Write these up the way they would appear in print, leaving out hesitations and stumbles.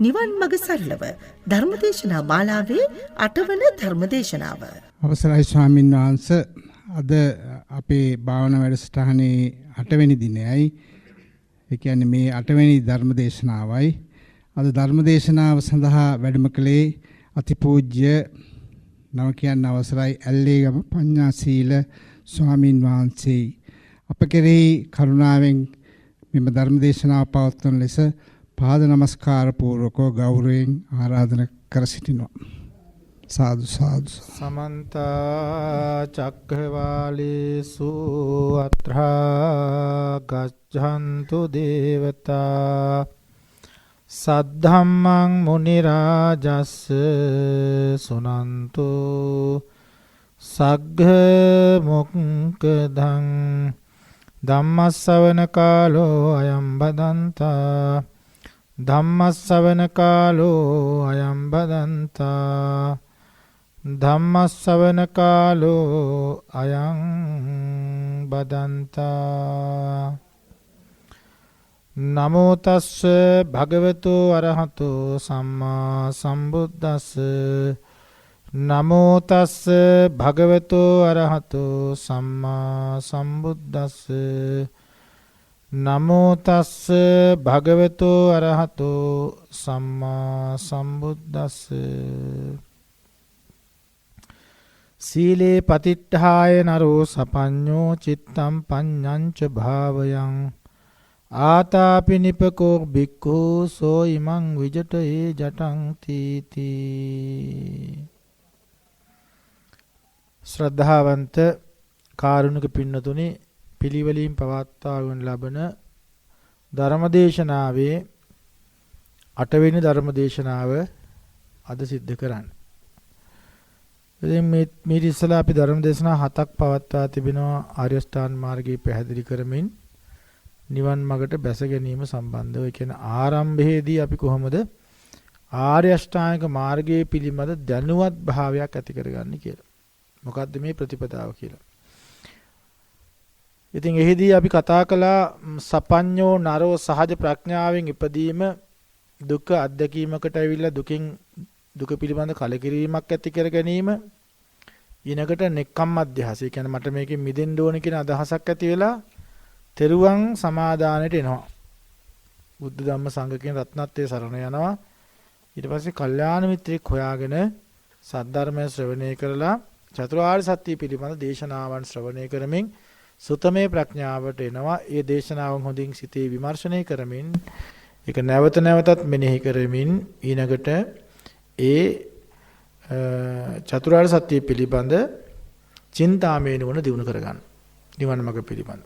නිවන් මඟ සරලව ධර්මදේශනා මාලාවේ 8 වන ධර්මදේශනාව. අවසරයි ස්වාමීන් වහන්සේ, අද අපේ භාවනා වැඩසටහනේ 8 වෙනි දිනයයි. ඒ කියන්නේ මේ 8 වෙනි ධර්මදේශනාවයි. අද ධර්මදේශනාව සඳහා වැඩම කළේ අතිපූජ්‍ය නම කියන්න අවසරයි ඇල්ලේගම පඤ්ඤාසීල ස්වාමීන් වහන්සේ. අප කෙරෙහි කරුණාවෙන් මෙම ධර්මදේශනාව පවත්වන ලෙස පාද නමස්කාර පූර්වකව ගෞරවයෙන් ආරාධනා කර සිටිනවා. සාදු සාදු. සමන්ත චක්ඛවාලේසු අත්‍රා ගච්ඡන්තු දේවතා සද්ධම්මං මුනි රාජස්ස සුනන්තු සග්ග මොක්ඛදං ධම්මස්සවන කාලෝ අයං බදන්තා ධම්මස්සවන කාලෝ අයං බදන්තා ධම්මස්සවන කාලෝ අයං බදන්තා. නමෝ තස්ස භගවතු අරහතෝ සම්මා සම්බුද්දස්ස. නමෝ තස්ස භගවතු අරහතෝ සම්මා සම්බුද්දස්ස. නමෝ තස්ස භගවතු අරහතෝ සම්මා සම්බුද්දස්ස. සීලේ පතිට්ඨාය නරෝ සපඤ්ඤෝ චිත්තම් පඤ්ඤංච භාවයං ආතාපි නිපකෝ බික්ඛු සෝ ඉමං විජටේ ජටං තීති. ශ්‍රද්ධාවන්ත කාරුණික පින්නතුනි, පිළිවෙලින් පවත්වා වන ලබන ධර්මදේශනාවේ 8 වෙනි ධර්මදේශනාව අද සිද්ධ කරන්නේ. ඉතින් මේ ඉස්සලා අපි ධර්මදේශනා 7ක් පවත්වා තිබෙනවා ආර්ය අෂ්ටාංග මාර්ගය පැහැදිලි කරමින් නිවන් මඟට බැස ගැනීම සම්බන්ධව. ඒ කියන්නේ ආරම්භයේදී අපි කොහොමද ආර්ය අෂ්ටාංගික මාර්ගයේ පිළිබඳ දැනුවත් භාවයක් ඇති කරගන්නේ කියලා. මොකද්ද මේ ප්‍රතිපදාව කියලා. ඉතින් එහිදී අපි කතා කළා සපඤ්ඤෝ නරෝ සහජ ප්‍රඥාවෙන් ඉපදීම දුක අත්දැකීමකට ඇවිල්ලා දුක පිළිබඳ කලකිරීමක් ඇති කර ගැනීම ඊනකට නෙක්ඛම් අධ්‍යාසය. කියන්නේ මට මේකෙන් මිදෙන්න ඕන කියන අදහසක් ඇති වෙලා තෙරුවන් සමාදානයට එනවා. බුද්ධ ධම්ම සංඝ කියන රත්නත්‍රයේ සරණ යනවා. ඊට පස්සේ කල්යාණ මිත්‍රෙක් හොයාගෙන සද්ධර්මය ශ්‍රවණය කරලා චතුරාර්ය සත්‍ය පිළිබඳ දේශනාවන් ශ්‍රවණය කරමින් සුතමේ ප්‍රඥාවට එනවා. ඒ දේශනාවන් හොඳින් සිතේ විමර්ශනය කරමින් ඒක නැවත නැවතත් මෙනෙහි කරමින් ඊනකට ඒ චතුරාර්ය සත්‍ය පිළිබඳ චින්තාමය නුවණ දිනු කරගන්න. නිවන මඟ පිළිබඳ.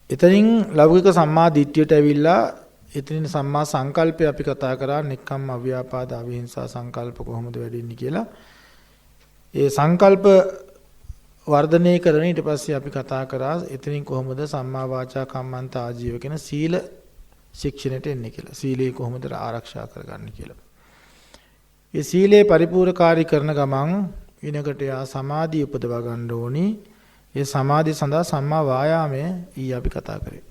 එතනින් ලෞකික සම්මා දිට්ඨියට ඇවිල්ලා එතනින් සම්මා සංකල්පය අපි කතා කරා. නික්කම් අව්‍යාපාද අවිහිංසා සංකල්ප කොහොමද වැඩෙන්නේ කියලා. ඒ සංකල්ප වර්ධනය කරන ඊට පස්සේ අපි කතා කරා එතනින් කොහොමද සම්මා වාචා කම්මන්ත ආජීව කියන සීල ශික්ෂණයට එන්නේ කියලා. සීලය කොහොමද ආරක්ෂා කරගන්නේ කියලා. ඒ සීලේ පරිපූර්ණකාරී කරන ගමන් ඊනකට යා සමාධිය උපදවා ගන්න ඕනි. ඒ සමාධිය සඳහා සම්මා වායාමය අපි කතා කරේ.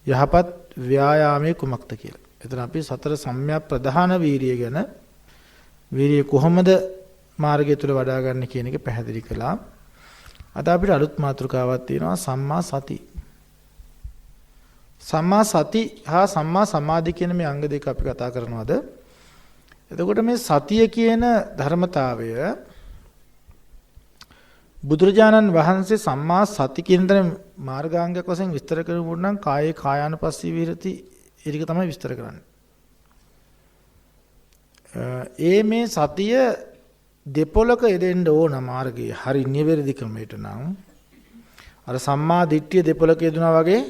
යහපත් ව්‍යායාමයේ කුමක්ද කියලා. එතන අපි සතර සම්‍යක් ප්‍රධාන වීරිය ගැන වීරිය කොහොමද මාර්ගය තුල වඩා ගන්න කියන එක පැහැදිලි කළා. අද අපිට අලුත් මාතෘකාවක් තියෙනවා සම්මා සති. සම්මා සති හා සම්මා සමාධි කියන මේ අංග දෙක අපි කතා කරනවාද. එතකොට මේ සතිය කියන ධර්මතාවය බුදුරජාණන් වහන්සේ සම්මා සති කියන දේ මාර්ගාංගයක් වශයෙන් විස්තර කරනකොට නම් කායේ කායානුපස්සී විරති ඒක තමයි විස්තර කරන්නේ. මේ සතිය දෙපොලක යෙදෙන්න ඕන මාර්ගයේ හරි නිවැරදි ක්‍රමයට නම් අර සම්මා දිට්ඨිය දෙපොලක යෙදුනා වගේ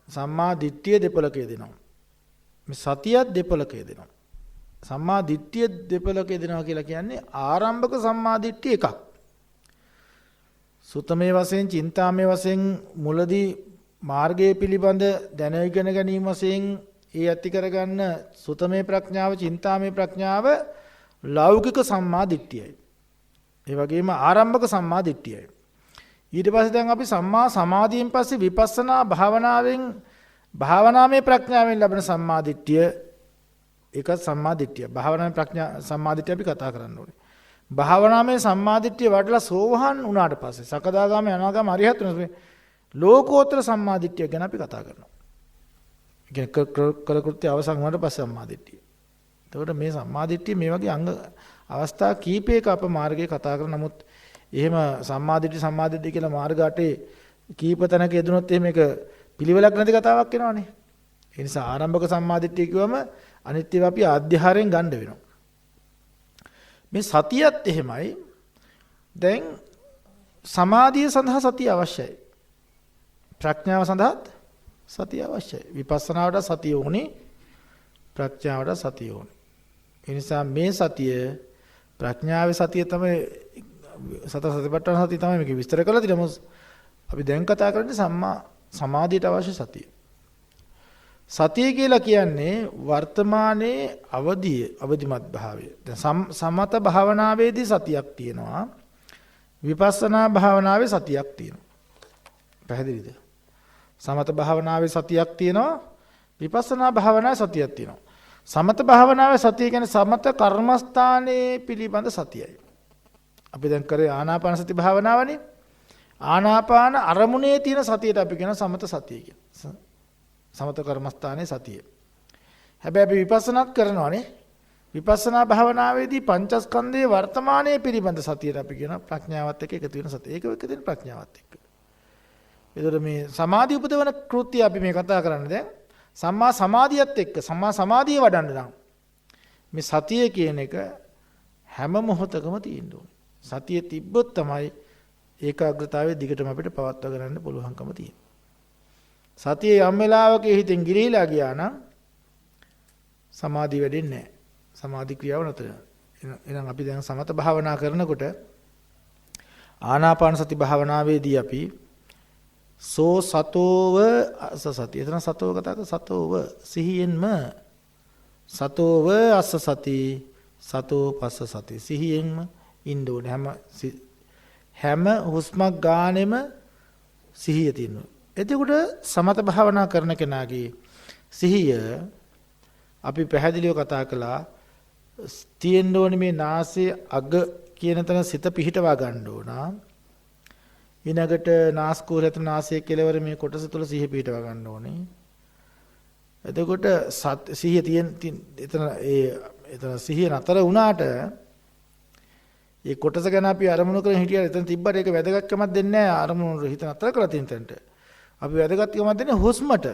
සම්මා දිට්ඨිය දෙපොලක යෙදෙනවා. මේ සතියත් දෙපොලක යෙදෙනවා. සම්මා දිට්ඨිය දෙපොලක යෙදෙනවා කියලා කියන්නේ ආරම්භක සම්මා දිට්ඨිය එකක්. සුතමේ වශයෙන් චින්තාමේ වශයෙන් මුලදී මාර්ගයේ පිළිබඳ දැන ඉගෙන ගැනීම වශයෙන් ඒ ඇති කරගන්න සුතමේ ප්‍රඥාව චින්තාමේ ප්‍රඥාව ලෞකික සම්මා දිට්ඨියයි. ඒ වගේම ආරම්භක සම්මා දිට්ඨියයි. ඊට පස්සේ දැන් අපි සම්මා සමාධියෙන් පස්සේ විපස්සනා භාවනාවෙන් භාවනාමය ප්‍රඥාවෙන් ලැබෙන සම්මාදිට්ඨිය ඒක සම්මාදිට්ඨිය. භාවනාමය ප්‍රඥා සම්මාදිට්ඨිය අපි කතා කරන්න ඕනේ. භාවනාමය සම්මාදිට්ඨිය වඩලා සෝවහන් වුණාට පස්සේ සකදාගාමී අනාගාමී අරිහත් වෙන ලෝකෝත්තර සම්මාදිට්ඨිය ගැන අපි කතා කරනවා. ඒ කියන්නේ කෘත්‍ය අවසන් වුණාට පස්සේ සම්මාදිට්ඨිය. එතකොට මේ සම්මාදිට්ඨිය මේ වගේ අංග අවස්ථා කීපයක අප මාර්ගයේ කතා කරන නමුත් එහෙම සම්මාදිට්ඨිය කියලා මාර්ග අටේ කීප තැනක යෙදුනොත් එහෙම ඒක පිළිවෙලක් නැති කතාවක් වෙනවනේ. ඒ නිසා ආරම්භක සම්මාදිට්ඨිය කිව්වම අනිත් ඒවා අපි ආධ්‍යාහාරයෙන් ගන්න වෙනවා. මේ සතියත් එහෙමයි. දැන් සමාධිය සඳහා සතිය අවශ්‍යයි. ප්‍රඥාව සඳහාත් සතිය අවශ්‍යයි. විපස්සනාවට සතිය ඕනේ. ප්‍රඥාවට සතිය ඕනේ. ඒ නිසා මේ සතිය ප්‍රඥාවේ සතිය තමයි සතර සතිපට්ඨාන සතිය තමයි මේක විස්තර කරලා තියෙන්නේ. අපි දැන් කතා කරන්නේ සම්මා සමාධියට අවශ්‍ය සතිය. සතිය කියලා කියන්නේ වර්තමානයේ අවදිමත් භාවය. දැන් සමත භාවනාවේදී සතියක් තියෙනවා. විපස්සනා භාවනාවේ සතියක් තියෙනවා. පැහැදිලිද? සමත භාවනාවේ සතියක් තියෙනවා. විපස්සනා භාවනාවේ සතියක් තියෙනවා. සමත භාවනාවේ සතිය කියන්නේ සමත කර්මස්ථානයේ පිළිබඳ සතියයි. අපි දැන් කරේ ආනාපාන සති භාවනාවනේ. ආනාපාන අරමුණේ තියෙන සතියට අපි කියන සමත සතිය කියලා. සමත කර්මස්ථානයේ සතිය. හැබැයි අපි විපස්සනාත් කරනවානේ. විපස්සනා භාවනාවේදී පංචස්කන්ධයේ වර්තමානයේ පිළිබඳ සතියට අපි කියන ප්‍රඥාවත් එක්ක එකතු වෙන සතිය. ඒක එක්ක තියෙන ප්‍රඥාවත් එක්ක. ඒතර මේ සමාධි උපදවන කෘත්‍ය අපි මේ කතා කරන්නේ දැන් සම්මා සමාධියත් එක්ක සම්මා සමාධිය වඩන්න නම් මේ සතිය කියන එක හැම මොහොතකම තියෙන්න ඕනේ. සතිය තිබ්බොත් තමයි ඒකාග්‍රතාවයේ දිගටම අපිට පවත්වා ගන්න පුළුවන්කම තියෙන්නේ. සතිය යම් වෙලාවක හිතෙන් ගිලිහිලා ගියා නම් සමාධිය වැඩෙන්නේ නැහැ. සමාධි ක්‍රියාව නතර. එහෙනම් අපි දැන් සමත භාවනා කරනකොට ආනාපාන සති භාවනාවේදී අපි සෝ සතෝව අස්ස සති. එතන සතෝව කතා කරා සතෝව සිහියෙන්ම සතෝව අස්ස සති සතෝ පස්ස සති සිහියෙන්ම ඉන්න ඕනේ. හැම හුස්මක් ගානෙම සිහිය තියෙනවා. එතකොට සමත භාවනා කරන කෙනාගේ සිහිය අපි පැහැදිලිව කතා කළා තියෙන්න ඕනේ මේ නාසයේ අග කියන තැන සිත පිහිටවා ගන්න ඕන. ඊනකට නාස්කෝරත නාසයේ කෙලවර මේ කොටස තුල සිහිය පිහිටවා ගන්න ඕනේ. එතකොට සිහිය එතන සිහිය නතර වුණාට ඒ කොටස ගැන අපි අරමුණු කරගෙන හිටියලා එතන තිබ්බට ඒක වැදගත්කමක් දෙන්නේ නැහැ. අරමුණු හිත නතර කරලා තියෙන තැනට අපි වැදගත්කමක් දෙන්නේ හුස්මට.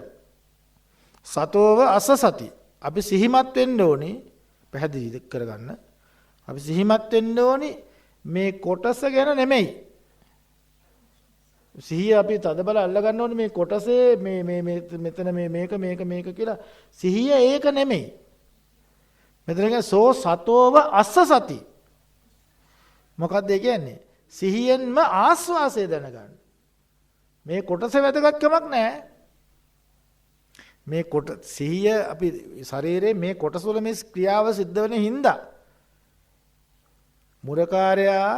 සතෝව අස සති. අපි සිහිමත් වෙන්න ඕනේ. පැහැදිලි කරගන්න. අපි සිහිමත් වෙන්න ඕනේ මේ කොටස ගැන නෙමෙයි. සිහිය අපි තදබල අල්ල ගන්න ඕනේ මේ කොටසේ මෙතන මේක කියලා. සිහිය ඒක නෙමෙයි. මෙතන කියන්නේ සෝ සතෝව අස්ස සති. මොකක්ද ඒ කියන්නේ? සිහියෙන්ම ආස්වාසය දැනගන්න. මේ කොටස වැදගත්කමක් නැහැ. මේ සිහිය අපි ශරීරයේ මේ කොටස වල මේ ක්‍රියාව සිද්ධ වෙන හින්දා මුරකාරයා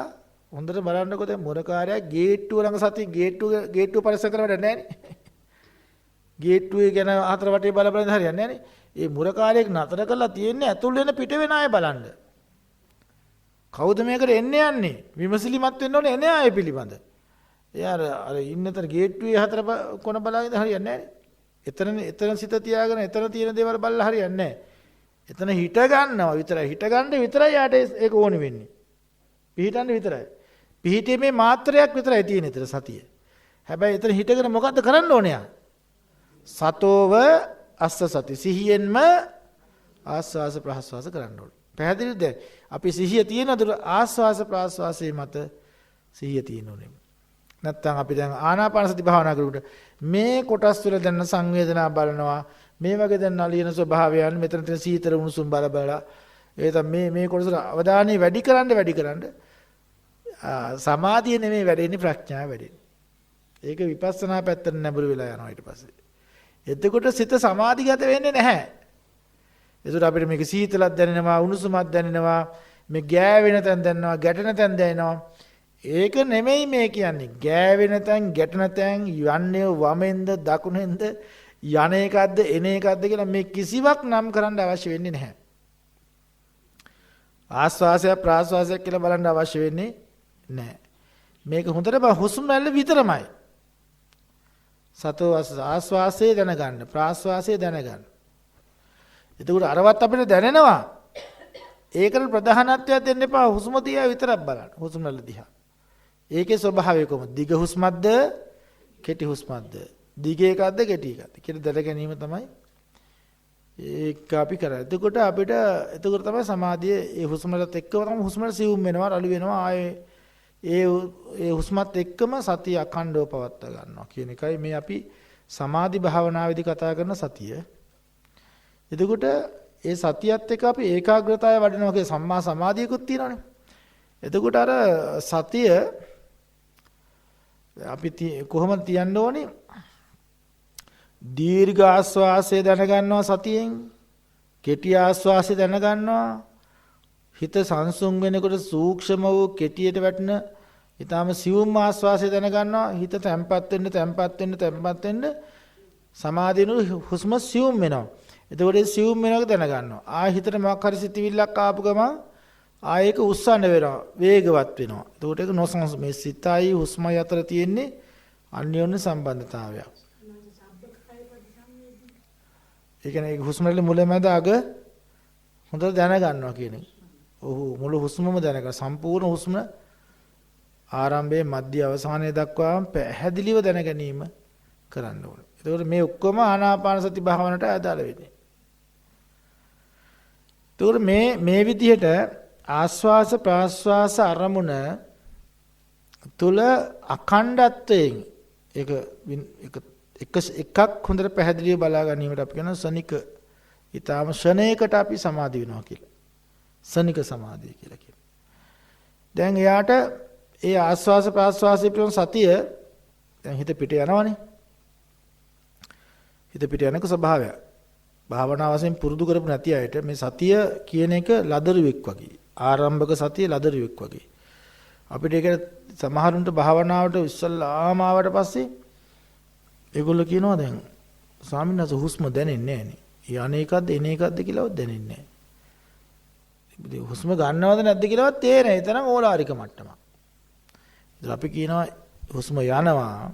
හොඳට බලන්නකො දැන් මුරකාරයා ගේට්ටුව ළඟ සති ගේට්ටුව පරිසර කරවට නැහැ නේ. ගේට්ටුවේ ගැන හතර වටේ බල හරියන්නේ නැහැ නේ. ඒ මුරකාරයෙක් නතර කරලා තියෙන්නේ ඇතුල් වෙන පිට වෙන අය බලන්න. කවුද මේකට එන්නේ යන්නේ? විමසිලිමත් වෙන්න ඕනේ එන්නේ ආයෙ පිළිබඳ. එයා අර ඉන්නතර ගේට්ටුවේ හතර කොන බලාගෙන හරියන්නේ නැහැ. එතන සිත තියාගෙන එතන තියෙන දේවල් බලලා හරියන්නේ නැහැ. එතන හිට ගන්නවා විතරයි. හිට ගන්න විතරයි යාට ඒක ඕනේ වෙන්නේ. පිහිටන්න විතරයි. පිහිටීමේ මාත්‍රයක් විතරයි තියෙන ඊතර සතිය. හැබැයි එතන හිටගෙන මොකද්ද කරන්න ඕනේ යා? සතෝව අස්ස සති. සිහියෙන්ම ආස්වාස ප්‍රාස්වාස කරන්න ඕනේ. පැහැදිලිද? අපි සිහිය තියෙනදුර ආස්වාස ප්‍රාස්වාසයේ මත සිහිය තියෙනුනේ. නැත්තම් අපි දැන් ආනාපාන සති භාවනා කරුවට මේ කොටස් වල දැන් සංවේදනා බලනවා. මේ වගේ දැන් නලියන ස්වභාවයන් මෙතන තියෙන සීතල උණුසුම් බල එතන මේ කොටස අවධානය වැඩි කරන්න සමාධිය නෙමෙයි වැඩෙන්නේ ප්‍රඥාව වැඩෙන්නේ. ඒක විපස්සනා පැත්තට නැඹුරු වෙලා යනවා ඊට පස්සේ. එතකොට සිත සමාධිගත වෙන්නේ නැහැ. ඒකට අපිට මේක සීතලක් දැනෙනවා උණුසුමක් දැනෙනවා මේ ගෑවෙන තැන් දැනෙනවා ගැටෙන තැන් දැනෙනවා. ඒක නෙමෙයි මේ කියන්නේ. ගෑවෙන තැන් ගැටෙන තැන් යන්නේ වමෙන්ද දකුණෙන්ද යන එකක්ද එන එකක්ද කියලා මේ කිසිවක් නම් කරන්න අවශ්‍ය වෙන්නේ නැහැ. ආස්වාසය ප්‍රාස්වාසය කියලා බලන්න අවශ්‍ය වෙන්නේ නැහැ. මේක හොඳට හුස්ම රැල්ල විතරමයි. සතෝ ආස්වාසය දැනගන්න ප්‍රාස්වාසය දැනගන්න. එතකොට අරවත් අපිට දැනෙනවා. ඒකට ප්‍රධානත්වයක් දෙන්න එපා. හුස්ම දිහා විතරක් බලන්න. හුස්ම රැල්ල දිහා. ඒකේ ස්වභාවය කොහොමද? දිග හුස්මක්ද කෙටි හුස්මක්ද? දිග එකක්ද කෙටි එකක්ද කියලා දැන ගැනීම තමයි ඒක අපි කරන්නේ. එතකොට අපිට එතකොට තමයි සමාධිය ඒ හුස්මලත් එක්කම තමයි හුස්මල සිවුම් වෙනවා රළු වෙනවා ආයේ ඒ හුස්මත් එක්කම සතිය අඛණ්ඩව පවත්වා ගන්නවා කියන එකයි මේ අපි සමාධි භාවනාවේදී කතා කරන සතිය. එතකොට ඒ සතියත් එක්ක අපි ඒකාග්‍රතාවය වඩනවා කියන සම්මා සමාධියකුත් තියෙනවානේ. එතකොට අර සතිය අපි කොහොමද තියන්න ඕනේ? දීර්ඝ ආස්වාසය දැනගන්නවා සතියෙන්, කෙටි ආස්වාසය දැනගන්නවා. හිත සංසුන් වෙනකොට සූක්ෂම වූ කෙටියට වැටෙන ඊටාම සියුම් ආස්වාසය දැනගන්නවා. හිත තැම්පත් වෙන්න සමාධියනු හුස්ම සියුම් වෙනවා. එතකොට ඒ සියුම් වෙනක දැනගන්නවා. හිතට මොකක් හරි සිතිවිල්ලක් ආපු ගමන් ඒක උස්සන්න වෙනවා, වේගවත් වෙනවා. එතකොට ඒක නොසංස මේ සිතයි හුස්මයි අතර තියෙන්නේ අන්‍යෝන්‍ය සම්බන්ධතාවයක්. ඒ කියන්නේ හුස්ම වල මුලැමැද අග හොඳට දැනගන්නවා කියන එක. මුළු හුස්මම දැනගන්න සම්පූර්ණ හුස්ම ආරම්භයේ මධ්‍ය අවසානයේ දක්වාම පැහැදිලිව දැන ගැනීම කරන්න ඕනේ. එතකොට මේ ඔක්කොම ආනාපාන සති භාවනට අදාළ වෙන්නේ. එතකොට මේ විදිහට ආස්වාස ප්‍රාස්වාස අරමුණ තුල අඛණ්ඩත්වයෙන් එකක් හොඳට පැහැදිලිව බලා ගැනීමට අපි කියන සනික ඊටාම ශනේකට අපි සමාධි වෙනවා කියලා. සනික සමාධිය කියලා කියනවා. දැන් එයාට ඒ ආස්වාස ප්‍රාස්වාසයේ පිටුන සතිය දැන් හිත පිට යනවනේ. හිත පිට යනක ස්වභාවය. භාවනා වශයෙන් පුරුදු කරපු නැති අයට මේ සතිය කියන එක ලදරුවෙක් වගේ. ආරම්භක සතිය ලදරුවෙක් වගේ. අපිට ඒක සමහරුන්ට භාවනාවට ඉස්සල්ලාම ආවට පස්සේ ඒගොල්ලෝ කියනවා දැන් ස්වාමීන් වහන්සේ හුස්ම දැනෙන්නේ නැහැ නේ. යන්නේකක්ද එන එකක්ද කියලාවත් දැනෙන්නේ නැහැ. හුස්ම ගන්නවද නැද්ද කියලාවත් තේරෙන්නේ. ඒ තරම් ඕලාරික මට්ටමක්. ඉතින් අපි කියනවා හුස්ම යනවා.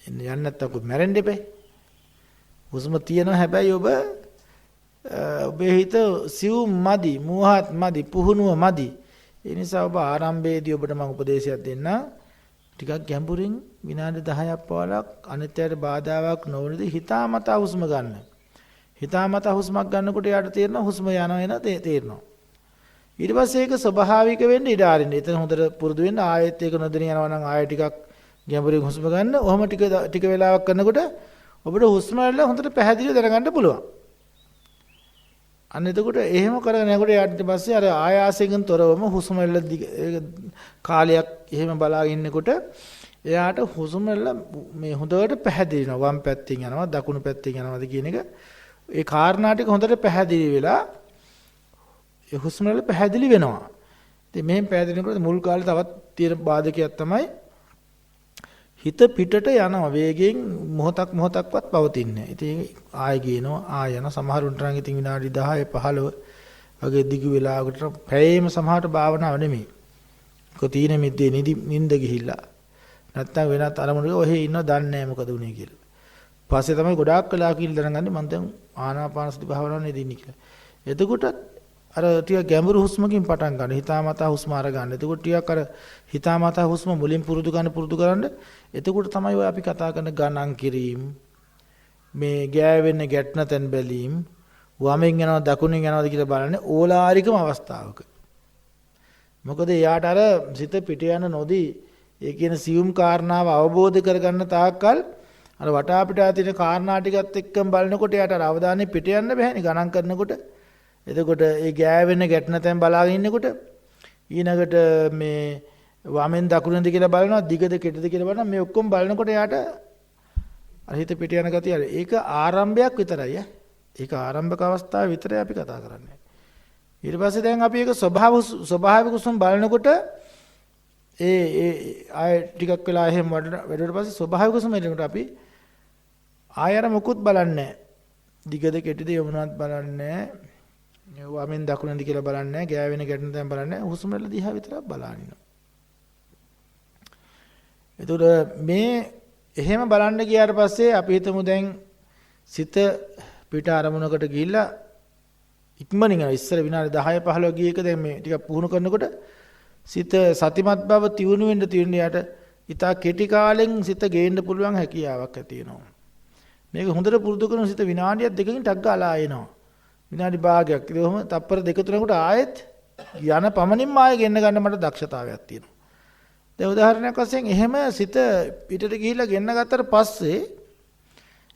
යන්නේ නැත්තම් මැරෙන්න එපේ. හුස්ම තියෙනවා හැබැයි ඔබේ හිත සිවුම් මදි, මෝහත් මදි, පුහුණුව මදි. ඒ නිසා ඔබ ආරම්භයේදී ඔබට මම උපදේශයක් දෙන්න. ටිකක් ගැඹුරින් විනාඩි 10ක් 15ක් අනිත්‍යයට බාධාවක් නොවන විදිහ හිතාමතා හුස්ම ගන්න. හිතාමතා හුස්මක් ගන්නකොට යාට තේරෙනවා හුස්ම යනවා එන තේරෙනවා. ඊට පස්සේ ඒක ස්වභාවික වෙන්න ඉඩ ආරින්න. එතන හොඳට පුරුදු වෙන්න ආයෙත් ඒක නොදෙන යනවා නම් ආයෙ ටිකක් ගැඹුරින් හුස්ම ගන්න. ඔහොම ටික වෙලාවක් කරනකොට ඔබට හුස්ම වල හොඳට පැහැදිලිව දැනගන්න පුළුවන්. අන්න එතකොට එහෙම කරගෙන යනකොට යාට ඊට පස්සේ අර ආයාසයෙන් තොරවම හුස්ම වල කාලයක් එහෙම බලාගෙන ඉන්නකොට එයාට හුස්ම වල මේ හොඳට පැහැදිලි වෙනවා. වම් පැත්තෙන් යනවා දකුණු පැත්තෙන් යනවාද කියන එක ඒ කාරණා ටික හොඳට පැහැදිලි වෙලා ඒ හුස්ම වල පැහැදිලි වෙනවා. ඉතින් මෙහෙම පැහැදිලි වෙනකොට මුල් කාලේ තවත් තියෙන බාධකයක් තමයි හිත පිටට යනවා වේගයෙන් මොහොතක්වත් පවතින්නේ. ඉතින් ආයෙ ගේනවා ආයෙ යන සමහරුන්ට නම් ඉතින් විනාඩි 10 15 වගේ දිගු වෙලාවකට පැයෙම සමහරට භාවනාව නෙමෙයි. කොතීන මිද්දේ නිින්ද ගිහිල්ලා. නැත්තම් වෙනත් අරමුණක ඔහෙ ඉන්න දන්නේ නැහැ මොකද උනේ කියලා. පස්සේ තමයි ගොඩාක් වෙලා කියලා දැනගන්නේ මම දැන් ආනාපාන සති භාවනාව නෙද ඉන්නේ කියලා. එතකොට අර ටික ගැඹුරු හුස්මකින් පටන් ගන්න. හිතාමතා හුස්ම අර ගන්න. එතකොට ටිකක් අර හිතාමතා හුස්ම මුලින් පුරුදු කරන්න. එතකොට තමයි ඔය අපි කතා කරන ගණන් කිරීම මේ ගෑවෙන්න ගැටන තැන් බැලීම් වමෙන් යනවා දකුණෙන් යනවාද කියලා බලන්නේ ඕලාරිකම අවස්ථාවක. මොකද එයාට අර සිත පිට යන නොදී ඒ කියන සියුම් කාරණාව අවබෝධ කරගන්න තාක්කල් අර වටා පිටා තියෙන කාරණා ටිකත් එක්කම බලනකොට එයාට අර අවධානය පිට යන්න බෑනේ ගණන් කරනකොට. එතකොට ඒ ගෑවෙන්න ගැටන තැන් බලාගෙන ඉන්නකොට ඊනකට මේ වමෙන් දකුණෙන්ද කියලා බලනවා දිගද කෙටද කියලා බලනවා මේ ඔක්කොම බලනකොට යාට අර හිත පිට යන ගතිය අර ඒක ආරම්භයක් විතරයි ඒක ආරම්භක අවස්ථාව විතරයි අපි කතා කරන්නේ ඊට පස්සේ දැන් අපි ඒක ස්වභාවික උසම් බලනකොට ඒ ආය ටිකක් වෙලා එහෙම වැඩුවට පස්සේ ස්වභාවික උසම් එනකොට අපි ආයර මොකුත් බලන්නේ නැහැ. දිගද කෙටිද යමුණත් බලන්නේ නැහැ. වමෙන් දකුණද කියලා බලන්නේ නැහැ. ගෑවෙන ගැටෙන තැන් බලන්නේ නැහැ. හුස්ම රැල්ල දිහා විතරක් බලන ඉන්නවා. එතකොට මේ එහෙම බලන්න ගියාට පස්සේ අපි හිතමු දැන් සිත පිට අරමුණකට ගිහිල්ලා ඉක්මනින් යනවා. ඉස්සර විනාඩි 10 15 ගිය එක දැන් මේ ටිකක් පුහුණු කරනකොට සිත සතිමත් බව තියුණු වෙන්න යට ඉතා කෙටි කාලෙන් සිත ගේන්න පුළුවන් හැකියාවක් ඇති වෙනවා. මේක හොඳට පුරුදු කරන සිත විනාඩියක් දෙකකින් ටක් ගාලා එනවා. විනාඩි භාගයක්. ඒක ඔහම තප්පර දෙක තුනකට ආයෙත් යන පමණින්ම ආයෙ ගෙන්න ගන්න මට දක්ෂතාවයක් තියෙනවා. දැන් උදාහරණයක් වශයෙන් එහෙම සිත පිටට ගිහිල්ලා ගෙන්න ගත්තට පස්සේ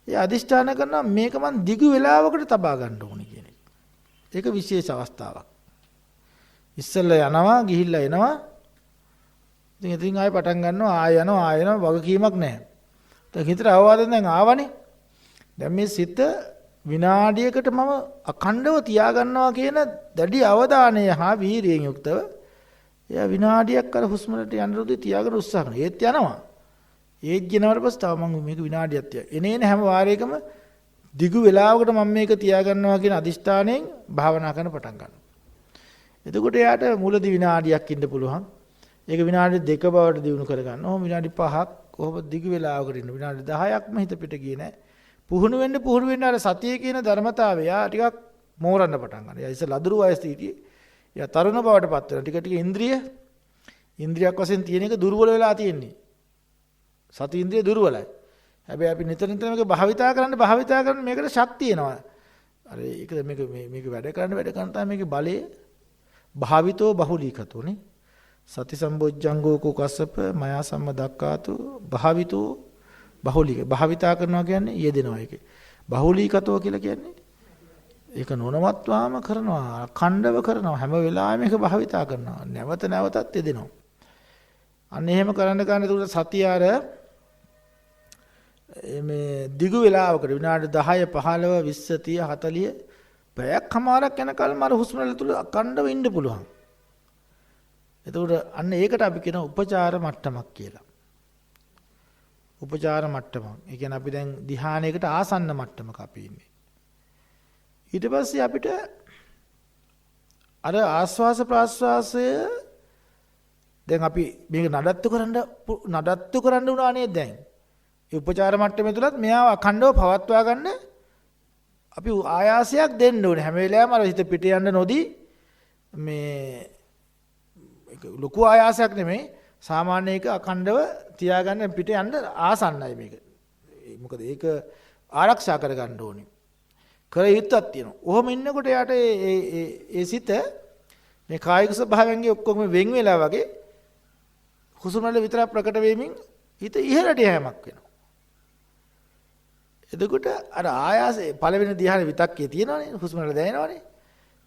ඒ අදිෂ්ඨාන කරනවා මේක මං දිගු වෙලාවකට තබා ගන්න ඕනේ කියන එක. ඒක විශේෂ අවස්ථාවක්. ඉස්සෙල්ලා යනවා ගිහිල්ලා එනවා. ඉතින් ආයෙ පටන් ගන්නවා ආයෙ යනවා වගකීමක් නැහැ. දැන් හිතට අවවාදෙන් දැන් ආවනේ. දැන් මේ සිත විනාඩියකට මම අඛණ්ඩව තියා ගන්නවා කියන දැඩි අවධානය හා වීරියෙන් යුක්තව එයා විනාඩියක් අර හුස්ම රට යන රුධිය තියාගෙන උත්සාහ කරනවා. ඒත් යනවා. ඒත් ගෙනවට පස්සේ තව මම මේක විනාඩියක් තියා. එනේන හැම වාරයකම දිගු වෙලාවකට මම මේක තියා ගන්නවා කියන අදිෂ්ඨානයෙන් භාවනා කරන්න පටන් ගන්නවා. එතකොට එයාට මුලදී විනාඩියක් ඉන්න පුළුවන්. ඒක විනාඩි 2 බවට දිනු කර ගන්න. ඔහොම විනාඩි 5ක් කොහොම දිගු වෙලාවකට ඉන්න. විනාඩි 10ක්ම හිත පිට ගියේ නැහැ. පුහුණු වෙන්න අර සතියේ කියන ධර්මතාවය ටිකක් මෝරන්න පටන් ගන්නවා. එයා ඉතින් ලදරු වයසේ හිටියේ. එයා තරුණ බවට පත් වෙනවා. ටික ටික ඉන්ද්‍රියක් වශයෙන් තියෙන එක දුර්වල වෙලා තියෙන්නේ. සති ඉන්ද්‍රිය දුර්වලයි. හැබැයි අපි නිතර මේක භාවිතා කරන්න මේකට ශක්තිය එනවා. අර ඒක මේක වැඩ කරන්න තමයි මේකේ බලය භාවිතෝ බහුලීකතෝනේ. සති සම්බොජ්ජංගෝ කෝකස්සප මයා සම්ම දක්කාතු භාවිතෝ බහුලීක. භාවිතා කරනවා කියන්නේ යෙදෙනවා ඒකේ. බහුලීකතෝ කියලා කියන්නේ ඒක නොනවත්වාම කරනවා, ඛණ්ඩව කරනවා, හැම වෙලාවෙම මේක භාවිතා කරනවා, නැවත නැවතත් යෙදෙනවා. අන්න එහෙම කරන්න උඩ සතිය අර මේ දිගු වෙලාවකට විනාඩි 10 15 20 30 40 පැයක් කමාරක් යනකල්ම අර හුස්ම රැල්ල තුල අඛණ්ඩව ඉන්න පුළුවන්. එතකොට අන්න ඒකට අපි කියන උපචාර මට්ටමක් කියලා. උපචාර මට්ටමක්. ඒ කියන්නේ අපි දැන් ධ්‍යානයකට ආසන්න මට්ටමක අපි ඉන්නේ. ඊට පස්සේ අපිට අර ආස්වාස ප්‍රාස්වාසය දැන් අපි මේක නඩත්තු කරන්න උනා නේද දැන්? ඒ උපචාර මට්ටමේ තුලත් මෙයාව අඛණ්ඩව පවත්වා ගන්න අපි ආයාසයක් දෙන්න ඕනේ. හැම වෙලාවෙම අර හිත පිට යන්න නොදී මේ ලොකු ආයාසයක් නෙමෙයි සාමාන්‍ය එක අඛණ්ඩව තියාගන්න පිට යන්න ආසන්නයි මේක. මොකද ඒක ආරක්ෂා කරගන්න ඕනේ. කර යුත්තක් තියෙනවා. ඔහොම ඉන්නකොට යාට ඒ සිත මේ කායික ස්වභාවයන්ගේ ඔක්කොම වෙන් වෙලා වගේ හුස්ම රටේ විතරක් ප්‍රකට වෙමින් හිත ඉහළට යෑමක් වෙනවා. එතකොට අර ආයාසයේ පළවෙනි ධ්‍යාන විතක්කේ තියෙනවනේ හුස්ම රට දැනෙනවනේ.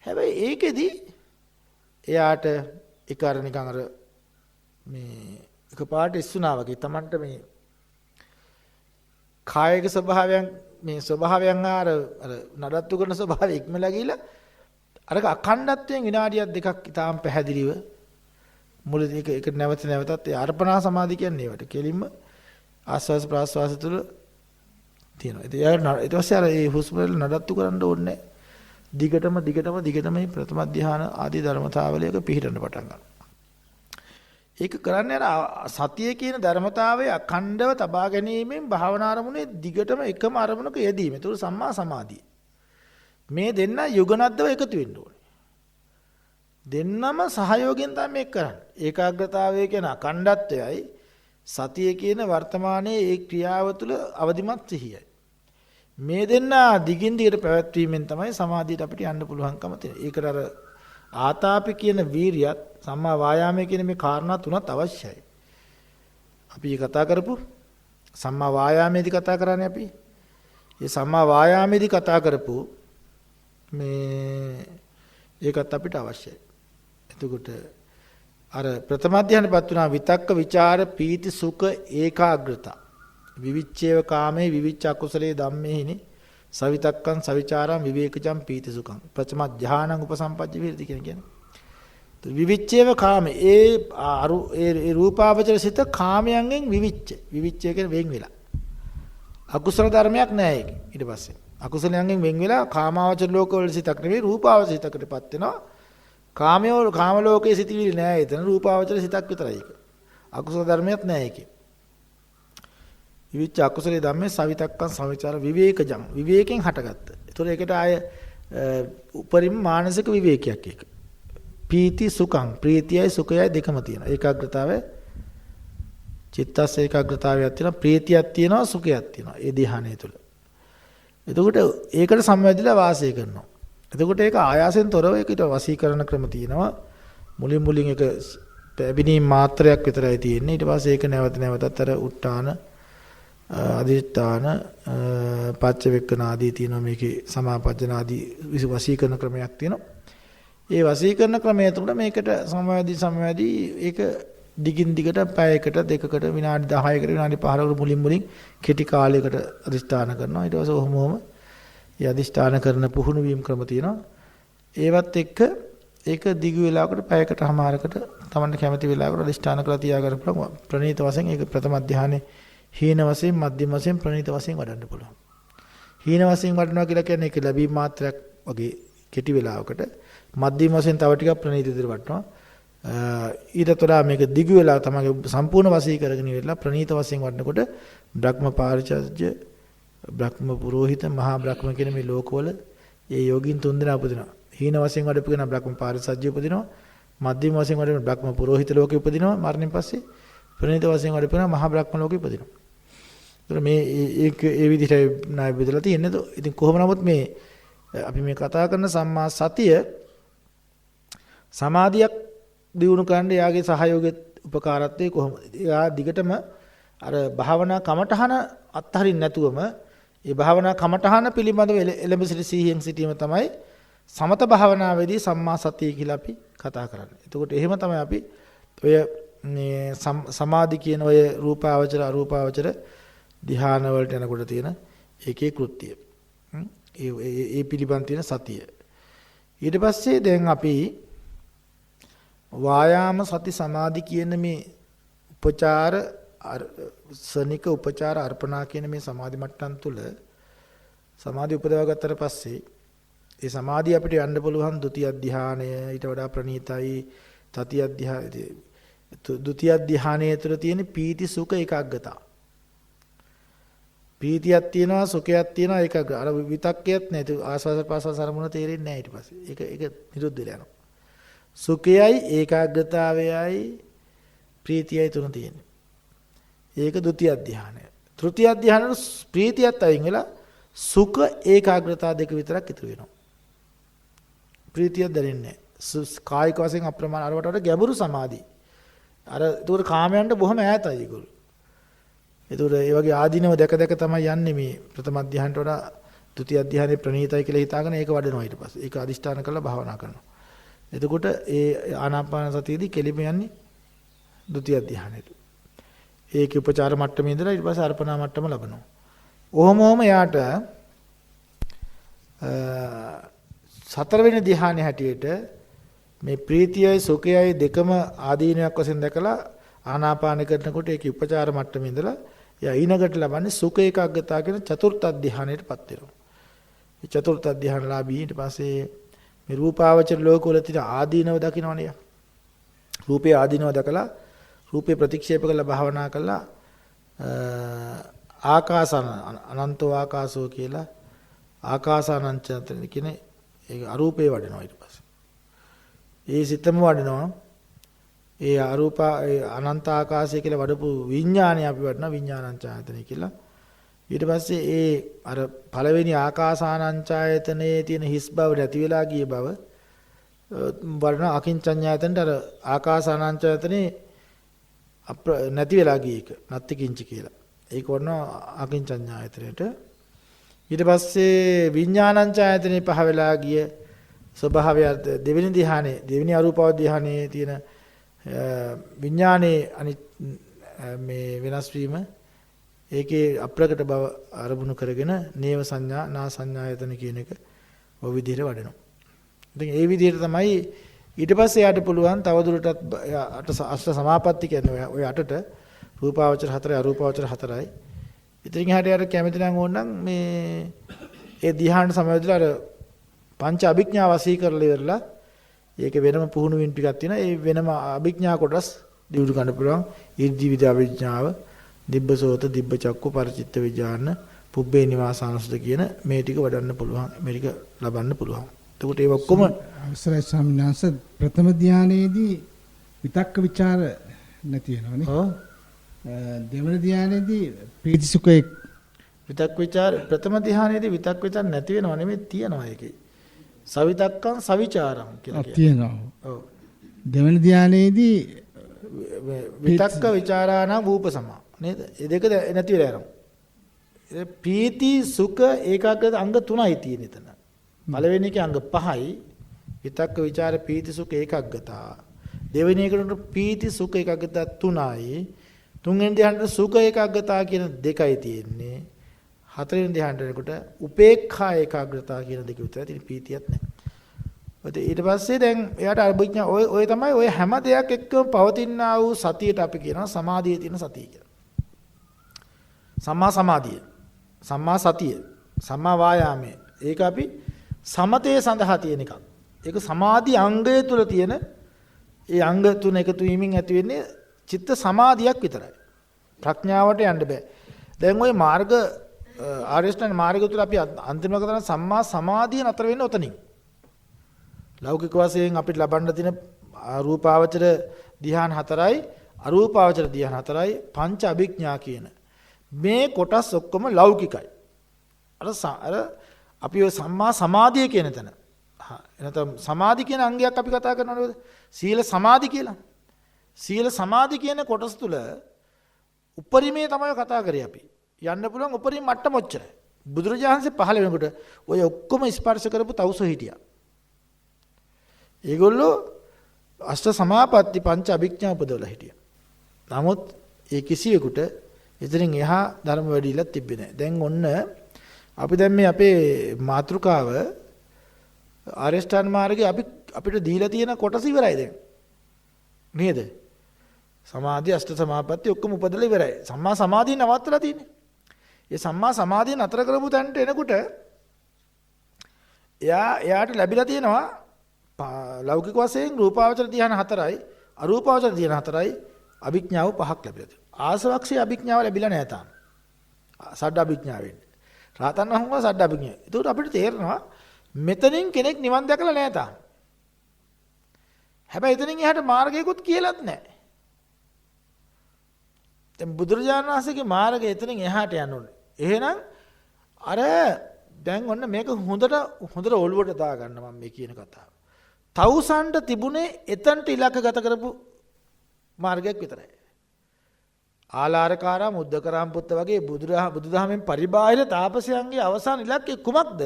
හැබැයි ඒකෙදි එයාට ඒක අර නිකන් අර මේ එකපාරට ඉස්සුනා වගේ Tamanට මේ කායික ස්වභාවයන් මේ ස්වභාවයන් අර නඩත්තු කරන ස්වභාවය ඉක්මලා ගිහිලා අරක අඛණ්ඩත්වයෙන් විනාඩියක් දෙකක් ඊටාම් පැහැදිලිව මුලදී ඒක නැවතත් ඒ අර්පණා සමාධිය කියන්නේ ඒවට කෙලින්ම ආස්වාස් ප්‍රාස්වාස තුළ තියෙනවා. ඊට පස්සේ අර ඒ හුස්ම වල නඩත්තු කරන්න ඕනේ. දිගටම මේ ප්‍රථම ධ්‍යාන ආදී ධර්මතාවලයක පිහිටන්න පටන් ගන්නවා. ඒක කරන්නේ අර සතිය කියන ධර්මතාවයේ අඛණ්ඩව තබා ගැනීමෙන් භාවනා අරමුණේ දිගටම එකම අරමුණක යෙදීම. ඒක සම්මා සමාධිය. මේ දෙන්න යුගනද්දව එකතු වෙන්න ඕනේ. දෙන්නම සහයෝගයෙන් තමයි මේක කරන්නේ. ඒකාග්‍රතාවය කියන අඛණ්ඩත්වයයි සතිය කියන වර්තමානයේ ඒ ක්‍රියාව තුළ අවදිමත් සිහියයි. මේ දෙන්න දිගින් දිගට පැවැත්වීමෙන් තමයි සමාධියට අපිට යන්න පුළුවන්කම තියෙන්නේ. ඒකට අර ආතාපි කියන වීරියත් සම්මා වායාමයේ කියන මේ කාරණා තුනත් අවශ්‍යයි. අපි කතා කරපු සම්මා වායාමයේදී කතා කරන්නේ අපි. මේ සම්මා වායාමයේදී කතා කරපු මේ ඒකත් අපිට අවශ්‍යයි. එතකොට අර ප්‍රථම ධ්‍යානපත් වුණා විතක්ක ਵਿਚාර පීති සුඛ ඒකාග්‍රතා. විවිච්ඡේව කාමේ විවිච්ඡ අකුසලේ ධම්මේහිනි සවිතක්කං සවිචාරං විවේකජං පීති සුඛං ප්‍රථම ධ්‍යානං උපසම්පජ්ජ විහෙරති කියන්නේ. විවිච්ඡේව කාමේ ඒ රූපාවචර සිත කාමයන්ගෙන් විවිච්ඡ කියන්නේ වෙන් වෙලා. අකුසල ධර්මයක් නෑ ඒක. ඊට පස්සේ අකුසලයෙන් වෙන් වෙලා කාමාවචර ලෝකවල සිතක් නෙවෙයි රූපාවචර සිතකටපත් වෙනවා. කාම ලෝකයේ සිටිවිලි නෑ එතන රූපාවචර සිතක් විතරයි ඒක. අකුසල ධර්මයක් නෑ ඒකේ. විවිච්ච අකුසලයේ ධම්මේ සවිතක්කං සවිචාර විවේකජං විවේකයෙන් හටගත්ත. ඒතොර ඒකට ආය උපරිම මානසික විවේකයක් ඒක. පීති සුඛං ප්‍රීතියයි සුඛයයි දෙකම තියෙනවා. ඒකාග්‍රතාවය චිත්තස් ඒකාග්‍රතාවයක් තියෙනවා ප්‍රීතියක් තියෙනවා සුඛයක් තියෙනවා. ඒ ධ්‍යානය තුළ. එතකොට ඒකට සම්වැදිලා වාසය කරනවා. එතකොට ඒක ආයාසෙන් තොරව ඒකට වශීකරණ ක්‍රම තියෙනවා. මුලින් ඒක පැබිනීම් මාත්‍රයක් විතරයි තියෙන්නේ. ඊට පස්සේ ඒක නැවත නැවතත් අර උට්ටාන අධිෂ්ඨාන පච්චවෙක්කන ආදී තියෙනවා. මේකේ සමාපජ්ජන ආදී වශීකරණ ක්‍රමයක් තියෙනවා. ඒ වශීකරණ ක්‍රමය තුළ මේකට සමවැදී ඒක දිගින් දිගට පැයකට දෙකකට විනාඩි 10කට විනාඩි 15කට මුලින් කෙටි කාලයකට අධිෂ්ඨාන කරනවා. ඊට පස්සේ ඔහොමම ඒ අධිෂ්ඨාන කරන පුහුණු වීම ක්‍රම තියෙනවා. ඒවත් එක්ක ඒක දිගු වෙලාවකට පැයකට හමාරකට තමන්ට කැමති වෙලාවකට අධිෂ්ඨාන කරලා තියාගන්න පුළුවන්. ප්‍රණීත වශයෙන් ඒක ප්‍රථම ධානයේ හීන වශයෙන් මධ්‍යම වශයෙන් ප්‍රණීත වශයෙන් වඩන්න පුළුවන්. හීන වශයෙන් වඩනවා කියලා කියන්නේ ඒක ලැබීම් මාත්‍රයක් වගේ කෙටි වෙලාවකට මධ්‍යම වශයෙන් තව ටිකක් ප්‍රණීත විදිහට වඩනවා. ඊට වඩා මේක දිගු වෙලා තමයි සම්පූර්ණ වශී කරගෙන ඉවරලා ප්‍රණීත වශයෙන් වඩනකොට බ්‍රහ්ම පාරිචර්ය බ්‍රහ්ම පුරোহিত මහා බ්‍රහ්ම කියන මේ ලෝකවල ඒ යෝගීන් තුන්දෙනා උපදිනවා. හීන වශයෙන් වඩපු කෙනා බ්‍රහ්ම පාරිචර්ය උපදිනවා. මධ්‍යම වශයෙන් වඩපු බ්‍රහ්ම පුරোহিত ලෝකෙ උපදිනවා. මරණයෙන් පස්සේ ප්‍රණීත වශයෙන් වඩපු කෙනා මහා බ්‍රහ්ම ලෝකෙ උපදිනවා. ඒතර මේ ඒ විදිහට ණය බෙදලා තියෙන්නේ. ඉතින් කොහොම නමුත් මේ අපි මේ කතා කරන සම්මා සතිය සමාධියක් දියුණු කරන්න යාගේ සහයෝගයේ උපකාරත්වයේ කොහොමද? යා දිගටම අර භාවනා කමඨහන අත්හරින්න නැතුවම ඒ භාවනා කමඨහන පිළිබඳව එළඹ සිටි සිහියෙන් සිටීම තමයි සමත භාවනාවේදී සම්මා සතිය කියලා අපි කතා කරන්නේ. එතකොට එහෙම තමයි අපි ඔය මේ සමාධි කියන ඔය රූපාවචර අරූපාවචර ධ්‍යාන වලට යනකොට තියෙන ඒකේ කෘත්‍යය. ඒ පිළිබඳ තියෙන සතිය. ඊට පස්සේ දැන් අපි වායාම සති සමාධි කියන මේ උපචාර සනික උපචාර අර්පණා කියන මේ සමාධි මට්ටම් තුල සමාධි උපදවා ගත්තට පස්සේ ඒ සමාධිය අපිට යන්න පුළුවන් ဒုတိ ය ධානය ඊට වඩා ප්‍රණීතයි තතිය ධානය ဒုတိ ය ධානය තුළ තියෙන පීති සුඛ ඒකාග්‍රතාව පීතියක් තියෙනවා සුඛයක් තියෙනවා ඒකාග්‍ර අර විතක්කයක් නැති ආස්වාද ප්‍රසවාස අරමුණ තේරෙන්නේ නැහැ ඊට පස්සේ ඒක නිරුද්ධ වෙලා යනවා සුඛයයි ඒකාග්‍රතාවයයි ප්‍රීතියයි තුන තියෙනවා. ඒක ဒုတိ ය ධානය. තෘතිය ධානය ප්‍රීතියත් අයින් වෙලා සුඛ ඒකාග්‍රතාව දෙක විතරක් ඉතුරු වෙනවා. ප්‍රීතිය දැනෙන්නේ නැහැ. කායික වශයෙන් අප්‍රමාණ අරවට වඩා ගැඹුරු සමාධි. අර ඒකට කාමයන්ට බොහොම ඈතයි ඒගොල්ලෝ. ඒතකොට ඒ වගේ ආධිනව දැක දැක තමයි යන්නේ මේ ප්‍රථම ධානයට වඩා ဒုတိ ය ධානයේ ප්‍රණීතයි කියලා හිතාගෙන ඒක වඩනවා ඊට පස්සේ. ඒක අදිෂ්ඨාන කරලා භාවනා කරනවා. එතකොට ඒ ආනාපාන සතියේදී කෙලිම යන්නේ ဒုတိ ය ධානයට. ඒකේ උපචාර මට්ටමේ ඉඳලා ඊට පස්සේ අර්පණා මට්ටම ලබනවා. ඔහොම යාට සතරවෙනි ධානයේ හැටියට මේ ප්‍රීතියයි සුඛයයි දෙකම ආදීනයක් වශයෙන් දැකලා ආනාපාන කරනකොට ඒකේ උපචාර මට්ටමේ ඉඳලා එයා ඊනකට ලබන්නේ සුඛ ඒකාග්‍රතාව කියන චතුර්ථ ධානයටපත් වෙනවා. මේ චතුර්ථ ධානලාභී ඊට පස්සේ මේ රූපාවචර ලෝකවල තියෙන ආදීනව දකින්නවනේ. රූපේ ආදීනව දැකලා රූපේ ප්‍රතික්ෂේප කරලා භාවනා කළා ආකාසන අනන්තෝ ආකාසෝ කියලා ආකාසානංචතන කියන ඒ අරූපේ වඩනවා ඊට පස්සේ. ඒ සිතම වඩනවා. ඒ අරූපා අනන්ත ආකාශය කියලා වඩපු විඥානය අපි වඩනවා විඥානංචායතනෙ කියලා. ඊට පස්සේ ඒ අර පළවෙනි ආකාසානංචායතනයේ තියෙන හිස් බව නැති වෙලා ගිය බව වර්ණ අකින්චඤ්ඤායතනට අර ආකාසානංචායතනේ නැති වෙලා ගිය එක නැති කිංචි කියලා. ඒක වර්ණ අකින්චඤ්ඤායතනට. ඊට පස්සේ විඥානංචායතනේ පහ වෙලා ගිය ස්වභාවය දෙවෙනි ධ්‍යානයේ දෙවෙනි අරූපව ධ්‍යානයේ තියෙන විඥානයේ අනිත් මේ වෙනස් වීම ඒකේ අප්‍රකට බව අරමුණු කරගෙන නේව සංඥා නා සංඥායතන කියන එක ඔය විදිහට වඩනවා. ඉතින් ඒ විදිහට තමයි ඊට පස්සේ යාට පුළුවන් තවදුරටත් අෂ්ට සමාපatti කියන්නේ ඔය අටට රූපාවචර 4යි අරූපාවචර 4යි ඉතින් එහාට යාට කැමති නම් ඕනනම් මේ ඒ ධ්‍යාන සමවැදලා අර පංච අභිඥා වශී කරලා ඉවරලා ඒක වෙනම පුහුණු වීම් ටිකක් තියෙනවා. ඒ වෙනම අභිඥා කොටස් දියුණු කරන්න පුළුවන්. ඉර්ධි විද අභිඥාව, දිබ්බසෝත, දිබ්බ චක්කු, පරිචිත්ත විඥාන, පුබ්බේ නිවාසානුසුත කියන මේ ටික වඩන්න පුළුවන්. මේ ටික ලබන්න පුළුවන්. එතකොට ඒ ඔක්කොම අවසරයි ස්වාමීන් වහන්සේ ප්‍රථම ධානයේදී විතක්ක ਵਿਚාර නැති වෙනවනේ. ඔව්. දෙවන ධානයේදී ප්‍රීතිසුඛේ විතක් විචාර ප්‍රථම ධානයේදී විතක් විචාර නැති වෙනව නෙමෙයි තියෙනවා ඒකේ. සවිතක්කං සවිචාරං කියලා කියනවා. තියෙනවා. ඔව්. දෙවන ධානයේදී විතක්ක විචාරාණං වූපසමා නේද? ඒ දෙක නැති වෙලා යනවා. ඒ ප්‍රීති සුඛ ඒකාග්‍රත අංග 3යි තියෙන එතන. පළවෙනි එකේ අංග 5යි. විතක්ක විචාර ප්‍රීති සුඛ ඒකාග්‍රතා. දෙවෙනි එකට ප්‍රීති සුඛ ඒකාග්‍රතා 3යි. තුන්වෙනි ධ්‍යානට සුඛ ඒකාග්‍රතා කියන දෙකයි තියෙන්නේ. හතරවෙනි ධ්‍යානට උපේක්ඛා ඒකාග්‍රතාව කියන දෙක විතරයි තියෙන්නේ. පීතියක් නැහැ. ඊට පස්සේ දැන් එයාට අභිඥා ඔය තමයි ඔය හැම දෙයක් එක්කම පවතිනා වූ සතියට අපි කියනවා සමාධියේ තියෙන සතිය කියලා. සම්මා සමාධිය, සම්මා සතිය, සම්මා වායාමය. ඒක අපි සමතේ සඳහා තියෙන එකක්. ඒක සමාධි අංගය තුල තියෙන ඒ අංග තුන එකතු වීමෙන් ඇති වෙන්නේ චිත්ත සමාධියක් විතරයි. ප්‍රඥාවට යන්න බෑ. දැන් ওই මාර්ග ආරියෂ්ඨාන මාර්ගය තුල අපි අන්තිම කරන සම්මා සමාධිය නතර වෙන්නේ ඔතනින්. ලෞකික වශයෙන් අපිට ලබන්න තියෙන රූපාවචර ධ්‍යාන 4යි අරූපාවචර ධ්‍යාන 4යි පංච අභිඥා කියන මේ කොටස් ඔක්කොම ලෞකිකයි. අර අපි ඔය සම්මා සමාධිය කියන තැන එනතම් සමාධි කියන අංගයක් අපි කතා කරනවා නේද? සීල සමාධි කියලා. සීල සමාධි කියන කොටස තුල උපරිමයේ තමයි කතා කරේ අපි. යන්න පුළුවන් උපරිම මට්ටම ඔච්චරයි. බුදුරජාණන්සේ පහළ වෙනකොට ඔය ඔක්කොම ස්පර්ශ කරපු තවුසෝ හිටියා. ඒගොල්ලෝ අෂ්ට සමාපatti පංච අභිඥා උපදවලා හිටියා. නමුත් ඒ කිසියෙකුට එතනින් එහා ධර්ම වැඩිලා තිබෙන්නේ නැහැ. දැන් ඔන්න අපි දැන් මේ අපේ මාතෘකාව ආරියෂ්ඨාන මාර්ගයේ අපිට දීලා තියෙන කොටස ඉවරයි දැන්. නේද? සමාධි අෂ්ට සමාපatti ඔක්කොම උපදලා ඉවරයි. සම්මා සමාධිය නවත්තලා තියෙන්නේ. ඒ සම්මා සමාධිය නතර කරපු තැනට එනකොට එයාට ලැබිලා තියෙනවා ලෞකික වශයෙන් රූපාවචර ධ්‍යාන 4යි අරූපාවචර ධ්‍යාන 4යි අභිඥාව 5ක් ලැබිලා තියෙනවා. ආසවක්ෂේ අභිඥාව ලැබිලා නැහැ තාම. සඩ අභිඥාව වෙන්නේ. රාතන් වහන්සේ සඩ අභිඥාව. ඒකට අපිට තේරෙනවා මෙතනින් කෙනෙක් නිවන් දැකලා නැහැ තාම. හැබැයි එතනින් එහාට මාර්ගයකුත් කියලාත් නැහැ. දැන් බුදුරජාණන් වහන්සේගේ මාර්ගය එතනින් එහාට යන්න ඕනේ. එහෙනම් අර දැන් ඔන්න මේක හොඳට ඔළුවට දාගන්න මම මේ කියන කතාව. තවුසන්ට තිබුණේ එතනට ඉලක්කගත කරපු මාර්ගයක් විතරයි. ආලාරකාරා මුද්දකරාම් පුත්ත වගේ බුදුදහමෙන් පරිබාහිර තාපසයන්ගේ අවසාන ඉලක්කය කුමක්ද?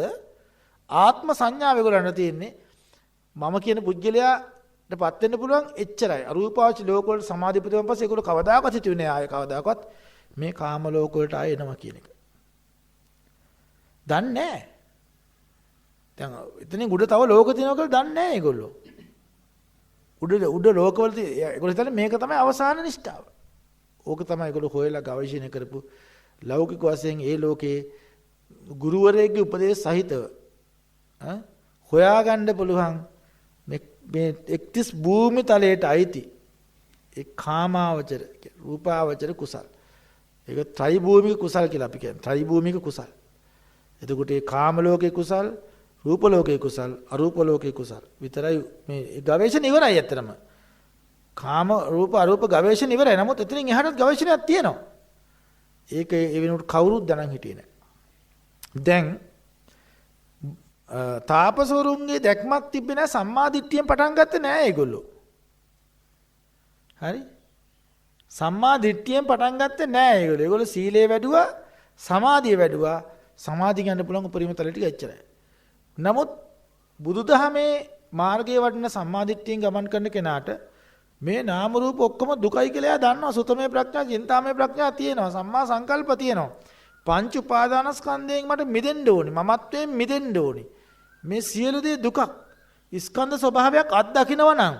ආත්ම සංඥාව ඒගොල්ලන්ට තියෙන්නේ. මම කියන පුජ්‍යලයාට පත් වෙන්න පුළුවන් එච්චරයි. අරූපාවච ලෝක වලට සමාධි ප්‍රතිපදන් පස්සේ ඒගොල්ලෝ කවදාකවත් හිතුවේ නෑ ආයේ කවදාකවත් මේ කාම ලෝක වලට ආයෙ එනවා කියන එක. දන්නේ නෑ. දැන් එතනින් උඩ තව ලෝක තියෙනවා කියලා දන්නේ නෑ ඒගොල්ලෝ. උඩ ලෝකවල ඒගොල්ලෝ හිතන්නේ මේක තමයි අවසාන නිෂ්ඨාව. ඕක තමයි ඒගොල්ලෝ හොයලා ගවේෂණය කරපු ලෞකික වශයෙන් ඒ ලෝකේ ගුරුවරයෙක්ගේ උපදේශ සහිතව හොයාගන්න පුළුවන් මේ එක්තිස් භූමි තලයට අයිති ඒ කාමාවචර රූපාවචර කුසල්. ඒක ත්‍රි භූමික කුසල් කියලා අපි කියන්නේ. ත්‍රි භූමික කුසල්. එතකොට ඒ කාම ලෝකේ කුසල්, රූප ලෝකේ කුසල්, අරූප ලෝකේ කුසල් විතරයි මේ ගවේෂණ ඉවරයි ඇත්තටම. කාම රූප අරූප ගවේෂණ ඉවරයි. නමුත් එතනින් එහාටත් ගවේෂණයක් තියෙනවා. ඒක ඒ වෙනුවට කවුරුත් දැනන් හිටියේ නැහැ. දැන් තාපසවරුන්ගේ දැක්මක් තිබ්බේ නැහැ. සම්මා දිට්ඨියෙන් පටන් ගත්තේ නැහැ ඒගොල්ලෝ. හරි? සම්මා දිට්ඨියෙන් පටන් ගත්තේ නැහැ ඒගොල්ලෝ. ඒගොල්ලෝ සීලය වැඩුවා, සමාධිය වැඩුවා. සමාධිය ගන්න පුළුවන් උපරිම තල ටික එච්චරයි. නමුත් බුදුදහමේ මාර්ගයේ වඩන සම්මා දිට්ඨියෙන් ගමන් කරන කෙනාට මේ නාම රූප ඔක්කොම දුකයි කියලා එයා දන්නවා. සුතමේ ප්‍රඥා, චින්තාමේ ප්‍රඥා තියෙනවා. සම්මා සංකල්ප තියෙනවා. පංච උපාදානස්කන්ධයෙන් මට මිදෙන්න ඕනි. මමත්වයෙන් මිදෙන්න ඕනි. මේ සියලු දේ දුකක්. ස්කන්ධ ස්වභාවයක් අත්දකින්නවා නම්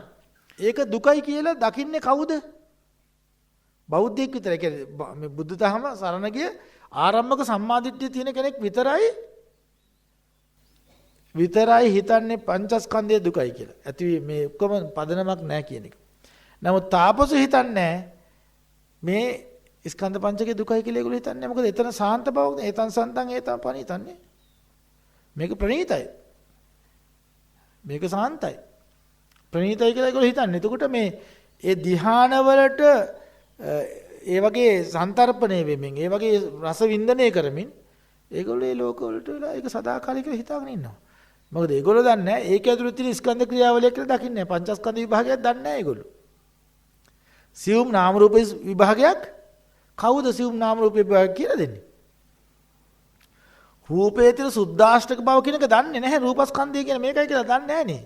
ඒක දුකයි කියලා දකින්නේ කවුද? බෞද්ධයෙක් විතරයි. කියන්නේ මේ බුද්ධ ධර්ම සරණ ගිය ආරම්භක සම්මාදිට්ඨිය තියෙන කෙනෙක් විතරයි හිතන්නේ පංචස්කන්ධය දුකයි කියලා. ඇති මේ ඔක්කොම පදනමක් නැහැ කියන එක. නමුත් තාපසු හිතන්නේ මේ ස්කන්ධ පංචකේ දුකයි කියලා ඒගොල්ලෝ හිතන්නේ. මොකද එතන සාන්ත බවක් නේ. ඒතන් සන්තන් ඒතන් පණිතන්නේ. මේක ප්‍රණීතයි. මේක සාන්තයි. ප්‍රණීතයි කියලා ඒගොල්ලෝ හිතන්නේ. එතකොට මේ ඒ ධ්‍යාන වලට ඒ වගේ සන්තරපණය වෙමින් ඒ වගේ රස වින්දනය කරමින් ඒගොල්ලෝ ඒ ලෝක වලට වෙලා ඒක සදාකාලිකව හිතාගෙන ඉන්නවා. මොකද ඒගොල්ලෝ දන්නේ නැහැ ඒක ඇතුළේ තියෙන ස්කන්ධ ක්‍රියාවලිය කියලා දකින්නේ නැහැ. පංචස්කන්ධ විභාගයක් දන්නේ නැහැ ඒගොල්ලෝ. සියුම් නාම රූප විභාගයක් කවුද සියුම් නාම රූප විභාග කියලා දෙන්නේ? රූපයේ තියෙන සුද්ධාෂ්ටක බව කියන එක දන්නේ නැහැ. රූපස්කන්ධය කියන මේකයි කියලා දන්නේ නැහැ නේ.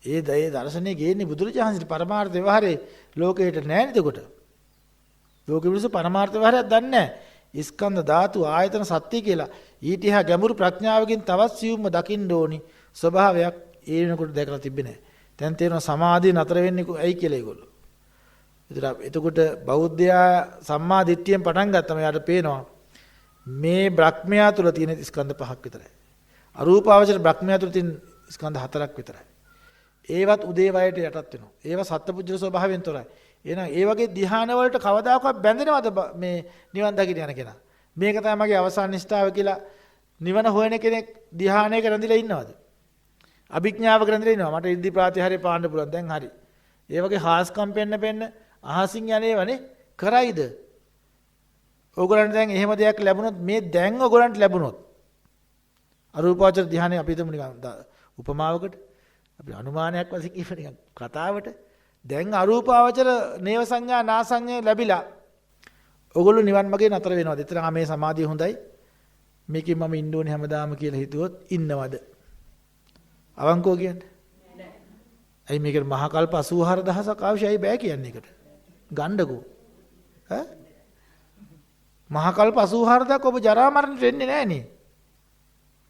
ඒ දර්ශනේ ගේන්නේ බුදුරජාණන්සේ පරමාර්ථ ව්‍යවහාරේ ලෝකයට නැහැ නේද කොට? ලෝකෙ මිනිස්සු පරමාර්ථ ව්‍යවහාරයක් දන්නේ නැහැ. ස්කන්ධ ධාතු ආයතන සත්‍ය කියලා ඊට එහා ගැඹුරු ප්‍රඥාවකින් තවත් සියුම්ව දකින්න ඕනි ස්වභාවයක් ඒ වෙනකොට දැකලා තිබෙන්නේ නැහැ. දැන් තේරෙනවා සමාධිය නතර වෙන්නේ ඇයි කියලා ඒගොල්ලෝ. එතකොට බෞද්ධයා සම්මා දිට්ඨියෙන් පටන් ගත්තම යාට පේනවා මේ බ්‍රහ්මයා තුල තියෙන ස්කන්ධ පහක් විතරයි. අරූපාවචර බ්‍රහ්මයා තුල තියෙන ස්කන්ධ හතරක් විතරයි. ඒවත් උදේ වයයට යටත් වෙනවා. ඒවා සත්පුජ්‍යල ස්වභාවයෙන් තොරයි. එහෙනම් ඒ වගේ ධ්‍යාන වලට කවදාකවත් බැඳෙනවද මේ නිවන් දකින්න යන කෙනා? මේක තමයි මගේ අවසාන නිෂ්ඨාව කියලා නිවන හොයන කෙනෙක් ධ්‍යානයක රැඳිලා ඉන්නවද? අභිඥාවක රැඳිලා ඉන්නවා. මට ඉර්ධි ප්‍රාතිහාර්ය පාන්න පුළුවන්. දැන් හරි. ඒ වගේ හාස්කම් පෙන්න අහසින් යන්නේවනේ කරයිද? ඕගොල්ලන්ට දැන් එහෙම දෙයක් ලැබුණොත් මේ දැන් ඕගොල්ලන්ට ලැබුණොත් අරූපාවචර ධ්‍යානෙ අපි හිතමු නිකන් උපමාවකට අපි අනුමානයක් වශයෙන් කියව නිකන් කතාවට දැන් අරූපාවචර නේව සංඥා නා සංඥා ලැබිලා ඕගොල්ලෝ නිවන් මාගේ නතර වෙනවද? එතන මේ සමාධිය හොඳයි. මේකෙන් මම ඉන්න ඕනේ හැමදාම කියලා හිතුවොත් ඉන්නවද? අවංකව කියන්නේ. ඇයි මේකට මහා කල්ප 84000ක් අවශ්‍යයි බෑ කියන්නේ එකට. ගණ්ඩකෝ. ඈ? මහා කල්ප 84000ක් ඔබ ජරා මරණයට එන්නේ නැහැ නේ.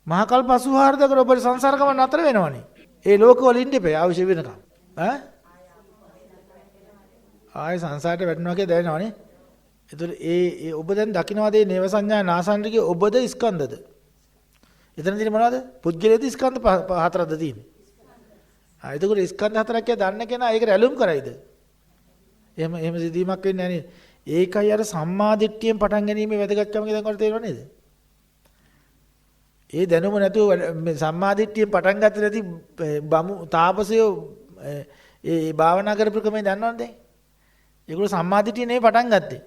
මහා කල්ප 84000කට ඔබ සංසාර ගමන නතර වෙනවනේ. ඒ ලෝකවල ඉන්න එපා අවශ්‍ය වෙනකම්. ඈ? ආයි සංසාරයට වැටෙනවා කියලා දැනෙනවනේ. ඒතර ඒ ඔබ දැන් දකින්නවාද මේ නේව සංඥා නාසන්රිගේ ඔබද ස්කන්ධද? එතන තියෙන්නේ මොනවද? පුද්ගලයේද ස්කන්ධ හතරක්ද තියෙන්නේ? එතකොට ස්කන්ධ හතරක් කියලා දන්න කෙනා ඒක රැළුම් කරයිද? එහෙම සිදීමක් වෙන්නේ නැහැ නේද? ඒකයි අර සම්මා දිට්ඨියෙන් පටන් ගැනීමේ වැදගත්කම කියලා දැන් ඔයාලට තේරෙනව නේද? ඒ දැනුම නැතුව මේ සම්මා දිට්ඨියෙන් පටන් ගත්තේ නැති බමු තාපසයෝ ඒ භාවනා කරපු ක්‍රමය දන්නවද දැන්? ඒගොල්ලෝ සම්මා දිට්ඨිය නෙවෙයි පටන් ගත්තේ.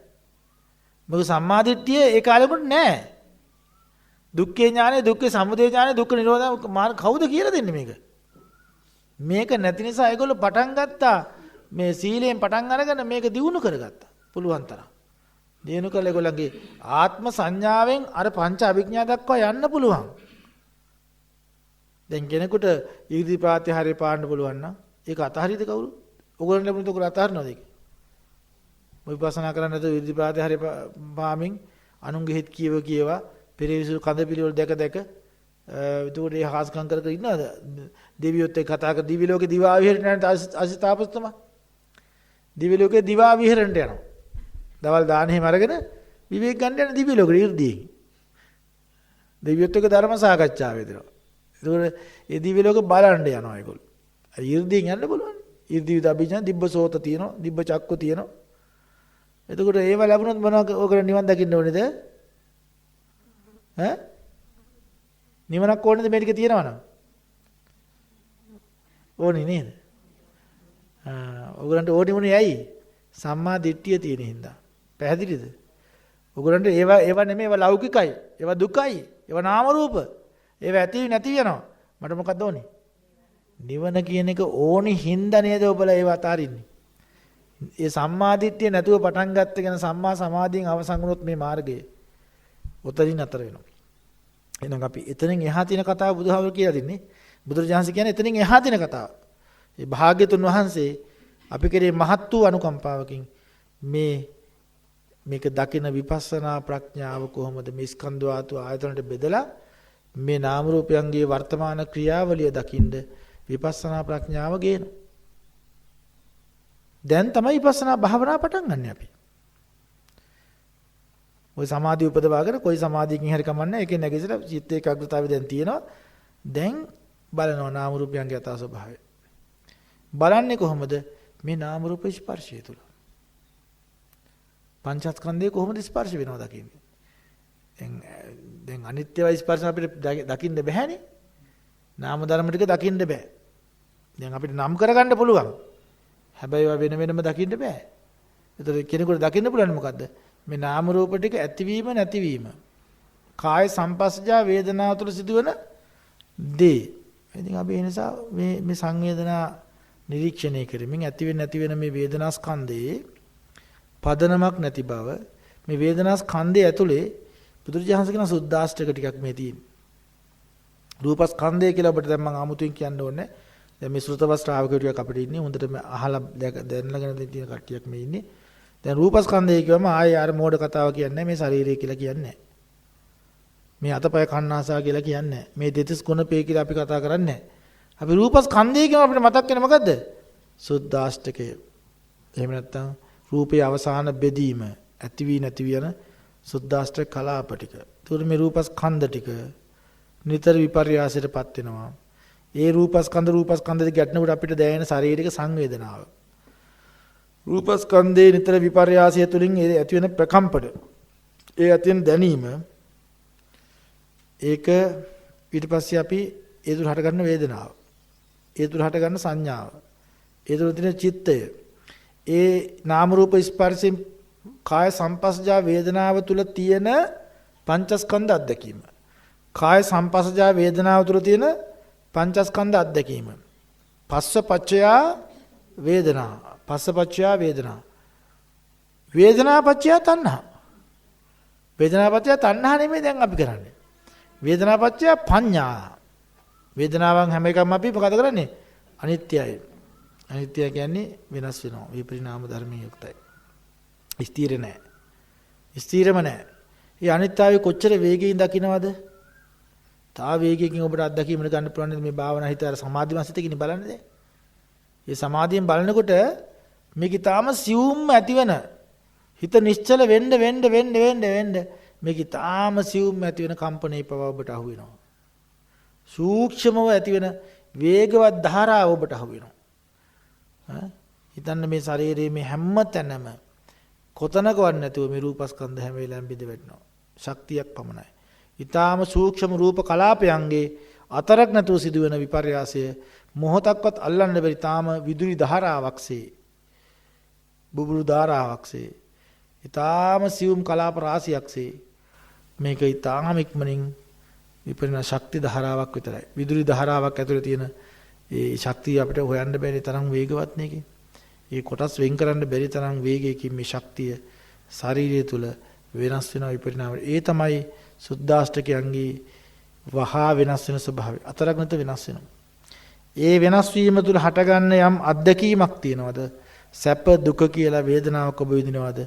මොකද සම්මා දිට්ඨිය ඒ කාලෙකට නැහැ. දුක්ඛේ ඥානෙ, දුක්ඛේ සමුදය ඥානෙ, දුක්ඛ නිරෝධ මාර්ග කවුද කියලා දෙන්නේ මේක? මේක නැති නිසා ඒගොල්ලෝ පටන් ගත්තා මේ සීලයෙන් පටන් අරගෙන මේක දියුණු කරගත්තා. පුළුවන් තරම්. දියුණු කළ ඒගොල්ලන්ගේ ආත්ම සංඥාවෙන් අර පංච අභිඥා දක්වා යන්න පුළුවන්. දැන් කෙනෙකුට ඊර්ධි ප්‍රාතිහාර්ය පාන්න පුළුවන් නම් ඒක අතහරිද කවුරු? ඕගොල්ලෝ ලැබුණත් උගල අතහරිනවද ඒක? විපස්සනා කරන්නේ නැතුව ඊර්ධි ප්‍රාතිහාර්ය පාමින් අනුන්ගේ හිත කියවා පෙරවිසු කඳ පිළිවෙල දැක එතකොට ඒ හාස්කම් කර කර ඉන්නවද? දෙවියොත් එක්ක කතා කර දිවි ලෝකේ දිවා විහෙරණ යන අසිතාපස්තම. දිවි ලෝකේ දිවා විහෙරණට යනවා. දවල් දාන එහෙම අරගෙන විවේක ගන්න යන දිවි ලෝකෙ ඉර්ධියෙන්. දෙවියොත් එක්ක ධර්ම සාකච්ඡාව වෙදෙනවා. එතකොට ඒ දිවි ලෝකෙ බලන්න යනවා ඒගොල්ලෝ. ඉර්ධියෙන් යන්න පුළුවන්. ඉර්ධි විද අභිඥා දිබ්බ සෝත තියෙනවා, දිබ්බ චක්කු තියෙනවා. එතකොට ඒව ලැබුණොත් මොනවද ඔකට නිවන් දකින්න ඕනේද? ඈ? නිවනක් ඕනේද මේ ටික තියෙනවනම්? ඕනේ නේද? ඔයගලන්ට ඕනේ මොනේ ඇයි? සම්මා දිට්ඨිය තියෙන හින්දා. පැහැදිලිද? ඔයගලන්ට ඒවා නෙමෙයි ඒවා ලෞකිකයි. ඒවා දුකයි. ඒවා නාම රූප. ඒවා ඇති නැති වෙනවා. මට මොකක්ද ඕනේ? නිවන කියන එක ඕනි හින්දා නේද ඔබලා ඒවා අතාරින්නේ. ඒ සම්මා දිට්ඨිය නැතුව පටන් ගත්ත කෙන සම්මා සමාධියෙන් අවසන් වුණොත් මේ මාර්ගයේ උතරින් අතර වෙනවා. එහෙනම් අපි එතනින් එහා තියෙන කතාව බුදුහාමුදුරු කියලා දෙන්නේ. බුදුරජාණන් කියන්නේ එතනින් එහා තියෙන කතාව. ඒ භාග්‍යතුන් වහන්සේ අපි කෙරේ මහත් වූ අනුකම්පාවකින් මේක දකින විපස්සනා ප්‍රඥාව කොහොමද මේ ස්කන්ධ ධාතු ආයතනට බෙදලා මේ නාම රූපයන්ගේ වර්තමාන ක්‍රියාවලිය දකින්ද විපස්සනා ප්‍රඥාව ගේන. දැන් තමයි විපස්සනා භාවනා පටන් ගන්න අපි. ওই සමාධිය උපදවාගෙන කොයි සමාධියකින් හරි කමන්නේ ඒකේ නැගිටලා චිත්ත ඒකාග්‍රතාවය දැන් තියෙනවා. දැන් බලනවා නාම රූපයන්ගේ යථා ස්වභාවය. බලන්නේ කොහොමද? මේ නාම රූප ස්පර්ශය තුල. පංචස්කන්ධය කොහොමද ස්පර්ශ වෙනවා දකින්නේ? දැන් අනිත්‍යවයි ස්පර්ශ අපිට දකින්න බැහැනේ. නාම ධර්ම ටික දකින්න බෑ. දැන් අපිට නම් කරගන්න පුළුවන්. හැබැයි ඒවා වෙන වෙනම දකින්න බෑ. ඒතර කෙනෙකුට දකින්න පුළුවන් මොකද්ද? මේ නාම රූප ටික ඇතිවීම නැතිවීම. කාය සංපස්සජා වේදනාව තුළ සිදුවන දේ. ඉතින් අපි ඒ නිසා මේ සංවේදනා නිරීක්ෂණය කරමින් ඇති වෙන නැති වෙන මේ වේදනා ස්කන්ධයේ පදනමක් නැති බව මේ වේදනා ස්කන්ධය ඇතුලේ බුදුරජාණන් කියන සුද්ධාෂ්ටක ටිකක් මේ තියෙනවා. රූපස්කන්ධය කියලා ඔබට දැන් මම 아무තුන් කියන්න ඕනේ. දැන් මේ ශ්‍රුතවස් ශ්‍රාවකයෝ ටිකක් අපිට ඉන්නේ. හොඳට අහලා දැනලාගෙන තියෙන කට්ටියක් මේ ඉන්නේ. දැන් රූපස්කන්ධය කියවම ආයේ අර මෝඩ කතාව කියන්නේ මේ ශරීරය කියලා කියන්නේ. මේ අතපය කන්නාසා කියලා කියන්නේ. මේ දෙතිස් ගුණ පේ කියලා අපි කතා කරන්නේ. අපි රූපස්කන්ධය කියවම අපිට මතක් වෙන මොකද්ද? සුද්ධාෂ්ටකය. එහෙම නැත්නම් රූපේ අවසාන බෙදීම ඇති වී නැති යන සුද්ධාෂ්ටක කලාප ටික. ඒතකොට මේ රූපස්කන්ධ ටික නිතර විපර්යාසයටපත් වෙනවා. ඒ රූපස්කන්ධ දෙක ගැටෙනකොට අපිට දැනෙන ශාරීරික සංවේදනාව. රූපස්කන්ධේ නිතර විපර්යාසය තුළින් ඒ ඇති වෙන ප්‍රකම්පන. ඒ ඇති වෙන දැනීම ඒක ඊට පස්සේ අපි ඒ තුළ හට ගන්න වේදනාව. ඒ තුළ හට ගන්න සංඥාව. ඒ තුළ තියෙන චිත්තය. ඒ නාම රූප ස්පර්ශයෙන් කාය සංපස්සජා වේදනාව තුළ තියෙන පංචස්කන්ධ අත්දැකීම. කාය සංපස්සජා වේදනාව තුළ තියෙන පංචස්කන්ධ අත්දැකීම. පස්සපච්චයා වේදනා. පස්සපච්චයා වේදනා. වේදනාපච්චයා තණ්හා. වේදනාපච්චයා තණ්හා නෙමෙයි දැන් අපි කරන්නේ. වේදනාපච්චයා පඤ්ඤා. වේදනාවන් හැම එකක්ම අපි මොකද කරන්නේ? අනිත්‍යයි. අනිත්‍ය කියන්නේ වෙනස් වෙනවා. විපරිණාම ධර්මයෙන් යුක්තයි. ස්ථිර නැහැ. ස්ථිරම නැහැ. මේ අනිත්‍යය කොච්චර වේගයෙන් දකින්නවද? තා වේගයෙන් ඔබට අත්දැකීමකට ගන්න පුළුවන් මේ භාවනා හිත අර සමාධිමත් සිතකින් බලන්නේ දැන්. මේ සමාධියෙන් බලනකොට මේක ඊටාම සියුම්ම ඇතිවෙන හිත නිශ්චල වෙන්න මේක ඊටාම සියුම්ම ඇතිවෙන කම්පණේ පව ඔබට අහු වෙනවා. සූක්ෂමව ඇතිවෙන වේගවත් ධාරාව ඔබට අහු වෙනවා. හිතන්න මේ ශරීරයේ මේ හැම තැනම කොතනකවත් නැතුව මේ රූපස්කන්ධ හැම වෙලාවෙම බිඳ වැටෙනවා. ශක්තියක් පමණයි. ඊටාම සූක්ෂම රූප කලාපයන්ගේ අතරක් නැතුව සිදුවෙන විපර්යාසය මොහොතක්වත් අල්ලන්න බැරි තාම විදුලි ධාරාවක්සේ බුබුලු ධාරාවක්සේ ඊටාම සියුම් කලාප රාශියක්සේ මේක ඊටාම ඉක්මනින් විපරිණාම ශක්ති ධාරාවක් විතරයි. විදුලි ධාරාවක් ඇතුලේ තියෙන ඒ ශක්තිය අපිට හොයන්න බැරි තරම් වේගවත් නේකේ. ඒ කොටස් වෙන් කරන්න බැරි තරම් වේගයකින් මේ ශක්තිය ශරීරය තුල වෙනස් වෙන විපරිණාම. ඒ තමයි සුද්ධාෂ්ටකයන්ගේ වහා වෙනස් වෙන ස්වභාවය. අතරක් නැත වෙනස් වෙනවා. ඒ වෙනස් වීම තුල හටගන්න යම් අත්දැකීමක් තියනවාද? සැප දුක කියලා වේදනාවක් ඔබ විඳිනවාද?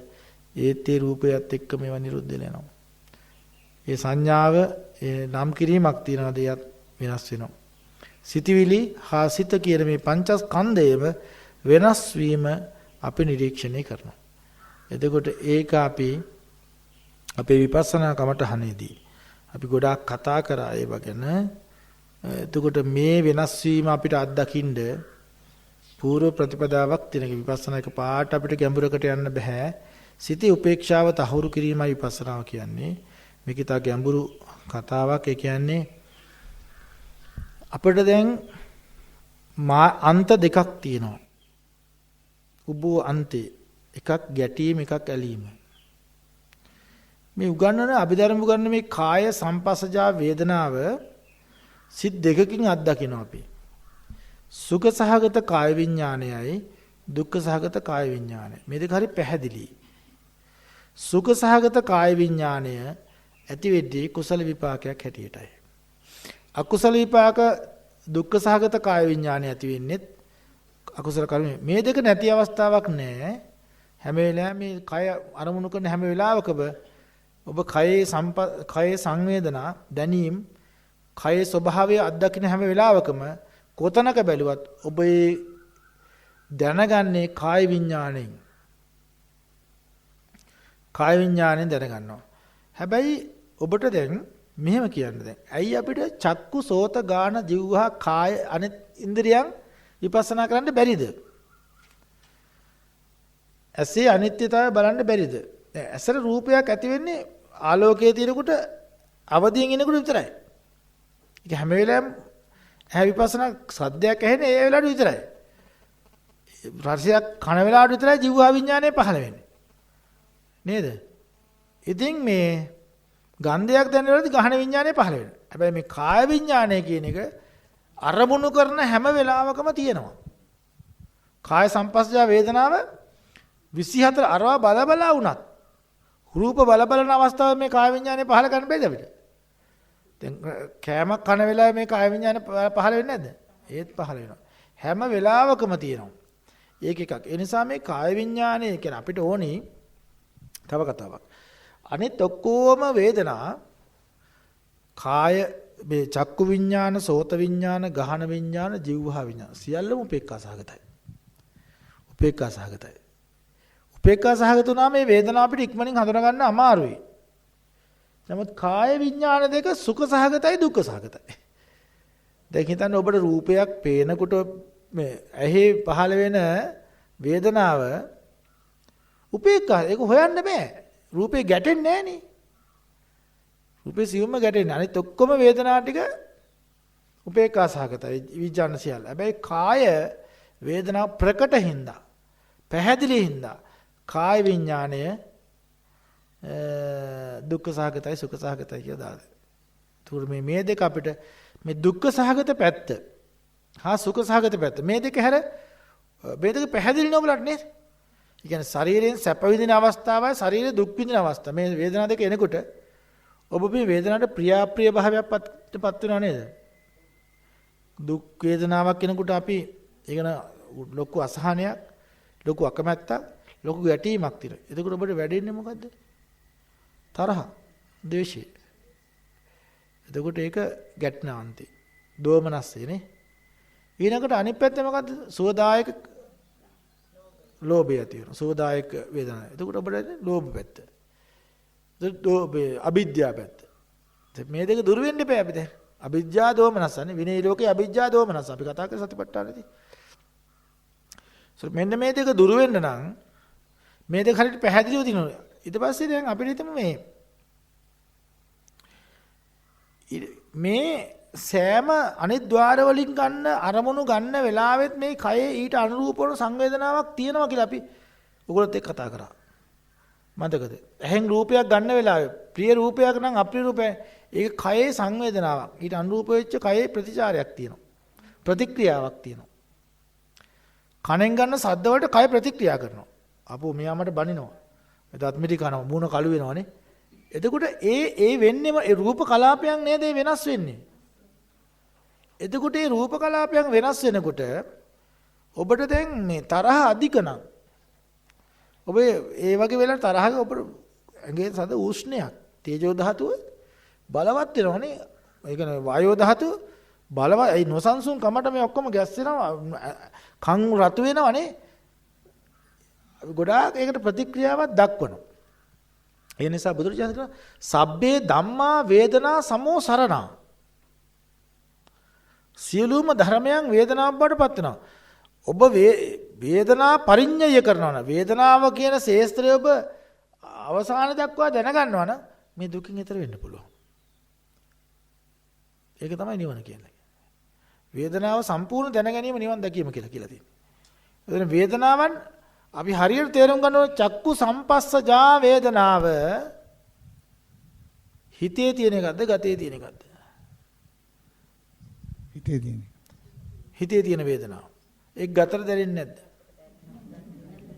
ඒත් ඒ රූපයත් එක්ක මේවා නිරුද්ධ වෙලා යනවා. ඒ සංඥාව ඒ නම් කිරීමක් තියනවාද? ඒත් වෙනස් වෙනවා. සිතවිලි හා සිත කියන මේ පංචස්කන්ධයම වෙනස් වීම අපි නිරීක්ෂණය කරනවා. එතකොට ඒක අපි අපේ විපස්සනා කමටහනේදී අපි ගොඩාක් කතා කරා ඒ වගේන. එතකොට මේ වෙනස් වීම අපිට අත්දකින්න පූර්ව ප්‍රතිපදාවක් තියෙන විපස්සනා එක පාට අපිට ගැඹුරකට යන්න බෑ. සිතේ උපේක්ෂාව තහවුරු කිරීමයි විපස්සනාව කියන්නේ. මේක තා ගැඹුරු කතාවක්. ඒ කියන්නේ අපිට දැන් අන්ත දෙකක් තියෙනවා. උබෝ අන්තේ එකක් ගැටීම එකක් ඇලීම. මේ උගන්වන අභිධර්ම උගන්වන මේ කාය සංපස්සජා වේදනාව සිත් දෙකකින් අත්දකිනවා අපි. සුඛ සහගත කාය විඥානයයි දුක්ඛ සහගත කාය විඥානය. මේ දෙක හරි පැහැදිලි. සුඛ සහගත කාය විඥානය ඇති වෙද්දී කුසල විපාකයක් හැටියටයි. අකුසල විපාක දුක්ඛ සහගත කාය විඥානය ඇති වෙන්නේ අකුසල කර්ම. මේ දෙක නැති අවස්ථාවක් නැහැ. හැම වෙලාවෙම මේ කය අරමුණු කරන හැම වෙලාවකම ඔබ කයේ සංවේදනා දැනීම කයේ ස්වභාවය අත්දකින්න හැම වෙලාවකම කොතනක බැලුවත් ඔබ ඒ දැනගන්නේ කාය විඥාණයෙන්. කාය විඥාණයෙන් දැනගන්නවා. හැබැයි ඔබට දැන් මෙහෙම කියන්න දැන්. ඇයි අපිට චක්කු සෝත ගාන જીවහා කාය අනිත් ඉන්ද්‍රියන් විපස්සනා කරන්න බැරිද? ඇසේ අනිත්‍යතාවය බලන්න බැරිද? දැන් ඇසට රූපයක් ඇති වෙන්නේ ආලෝකයේ තියෙනකොට අවදියෙන් ඉනකොට විතරයි. ඒක හැම වෙලාවෙම ඇහැ විපස්සනා සද්දයක් ඇහෙන්නේ ඒ වෙලාවට විතරයි. රසයක් කන වෙලාවට විතරයි જીවහා විඥානය පහළ වෙන්නේ. නේද? ඉතින් මේ ගන්ධයක් දැනෙන වෙලාවදී ගහන විඥානය පහළ වෙනවා. හැබැයි මේ කාය විඥානය කියන එක අරමුණු කරන හැම වෙලාවකම තියෙනවා. කාය සංපස්සජා වේදනාව 24 අරවා බලබලා වුණත් රූප බලබලන අවස්ථාවේ මේ කාය විඥානය පහළ කරන්න බැයිද අපිට? දැන් කෑමක් කන වෙලාවේ මේ කාය විඥානය පහළ වෙන්නේ නැද්ද? ඒත් පහළ වෙනවා. හැම වෙලාවකම තියෙනවා. ඒක එකක්. ඒ නිසා මේ කාය විඥානය කියන අපිට ඕනි තව කතාවක්. අනිත් ඔක්කොම වේදනා කාය මේ චක්කු විඥාන, සෝත විඥාන, ගහන විඥාන, જીවහා විඥාන සියල්ලම උපේක්ඛා සහගතයි. උපේක්ඛා සහගතයි. උපේක්ඛා සහගත වුණා මේ වේදනාව අපිට ඉක්මනින් හඳුනා ගන්න අමාරුයි. නමුත් කාය විඥාන දෙක සුඛ සහගතයි, දුක්ඛ සහගතයි. දැන් හිතන්න ඔබට රූපයක් පේනකොට මේ ඇහි පහළ වෙන වේදනාව උපේක්ඛා ඒක හොයන්න බෑ. රූපේ ගැටෙන්නේ නෑනේ. රූපේ සියුම්ම ගැටෙන්නේ. අනිත් ඔක්කොම වේදනා ටික උපේක්ඛා සහගතයි විඥාන සියල්ල. හැබැයි කාය වේදනා ප්‍රකට හින්දා පැහැදිලි හින්දා කාය විඥාණය දුක්ඛ සහගතයි සුඛ සහගතයි කියලා දාලා. ඒතකොට මේ දෙක අපිට මේ දුක්ඛ සහගත පැත්ත හා සුඛ සහගත පැත්ත මේ දෙක හැර මේ දෙක පැහැදිලි නොබලට නේද? ඒ කියන්නේ ශරීරයෙන් සැප විඳින අවස්ථාවයි ශරීරයේ දුක් විඳින අවස්ථාව. මේ වේදනා දෙක එනකොට ඔබ මේ වේදනාවට ප්‍රියාප්‍රිය භාවයක් පත් වෙනව නේද? දුක් වේදනාවක් එනකොට අපි ඒකන ලොකු අසහනයක්, ලොකු අකමැත්තක්, ලොකු ගැටීමක් තියෙනවා. එතකොට ඔබට වැඩෙන්නේ මොකද්ද? තරහ, ද්වේෂය. එතකොට ඒක ගැටනාන්ති, දෝමනස්සේනේ. ඊළඟට අනිත් පැත්තේ මොකද්ද? සුවදායක ලෝභය තියෙනවා. සුවදායක වේදනාව. එතකොට ඔබට ලෝභ පැත්ත. අවිද්‍යාව පැත්ත. මේ දෙක දුර වෙන්න එපා අපි දැන්. අවිද්‍යා දෝමනස්සනේ විනය ලෝකේ අවිද්‍යා දෝමනස්ස අපි කතා කරේ සතිපට්ඨානෙදී. මෙන්න මේ දෙක දුර වෙන්න නම් මේ දෙක හරියට පැහැදිලිව තියෙනවා. ඊට පස්සේ දැන් අපිට හිතමු මේ සෑම අනිත් ద్వාර වලින් ගන්න අරමුණු ගන්න වෙලාවෙත් මේ කයේ ඊට අනුරූප වන සංවේදනාවක් තියෙනවා කියලා අපි ඔයගොල්ලොත් එක්ක කතා කරා. මතකද? එහෙන් රූපයක් ගන්න වෙලාවේ ප්‍රිය රූපයක් නම් අප්‍රිය රූපයක් ඒක කයේ සංවේදනාවක්. ඊට අනුරූප වෙච්ච කයේ ප්‍රතිචාරයක් තියෙනවා. ප්‍රතික්‍රියාවක් තියෙනවා. කනෙන් ගන්න ශබ්ද වලට කය ප්‍රතික්‍රියා කරනවා. අපෝ මෙයා මට බනිනවා. එතත් මිටි කනවා මූණ කළු වෙනවනේ. එතකොට ඒ වෙන්නේම ඒ රූප කලාපයන් නේද වෙනස් වෙන්නේ. එතකොට මේ රූප කලාපයන් වෙනස් වෙනකොට ඔබට දැන් මේ තරහ අධික නම් ඔබ ඒ වගේ වෙලාවට තරහක ඔබ ඇඟේ සද උෂ්ණයක් තේජෝ ධාතුව බලවත් වෙනවනේ. ඒ කියන්නේ වායෝ ධාතුව බලවත් ඒ නොසන්සුන් කමට මේ ඔක්කොම ගැස් වෙනවා කන් රතු වෙනවනේ. ගොඩාක් ඒකට ප්‍රතික්‍රියාවක් දක්වනවා. ඒ නිසා බුදුරජාණන් කියනවා සබ්බේ ධම්මා වේදනා සමෝසරණා. සියලුම ධර්මයන් වේදනාවක් බවට පත් වෙනවා. ඔබ වේදනා පරිඤ්ඤය කරනවා නම් වේදනාව කියන ශේස්ත්‍රය ඔබ අවසාන දක්වා දැනගන්නවා නම් මේ දුකින් ඈතර වෙන්න පුළුවන්. ඒක තමයි නිවන කියන්නේ. වේදනාව සම්පූර්ණ දැන ගැනීම නිවන් දැකීම කියලා තියෙනවා. එතන වේදනාවන් අපි හරියට තේරුම් ගන්න ඕනේ චක්කු සම්පස්සජා වේදනාව හිතේ තියෙන එකක්ද ගතේ තියෙන එකක්ද? හිතේ තියෙන. හිතේ තියෙන වේදනාව. ඒක ගතට දැනෙන්නේ නැද්ද?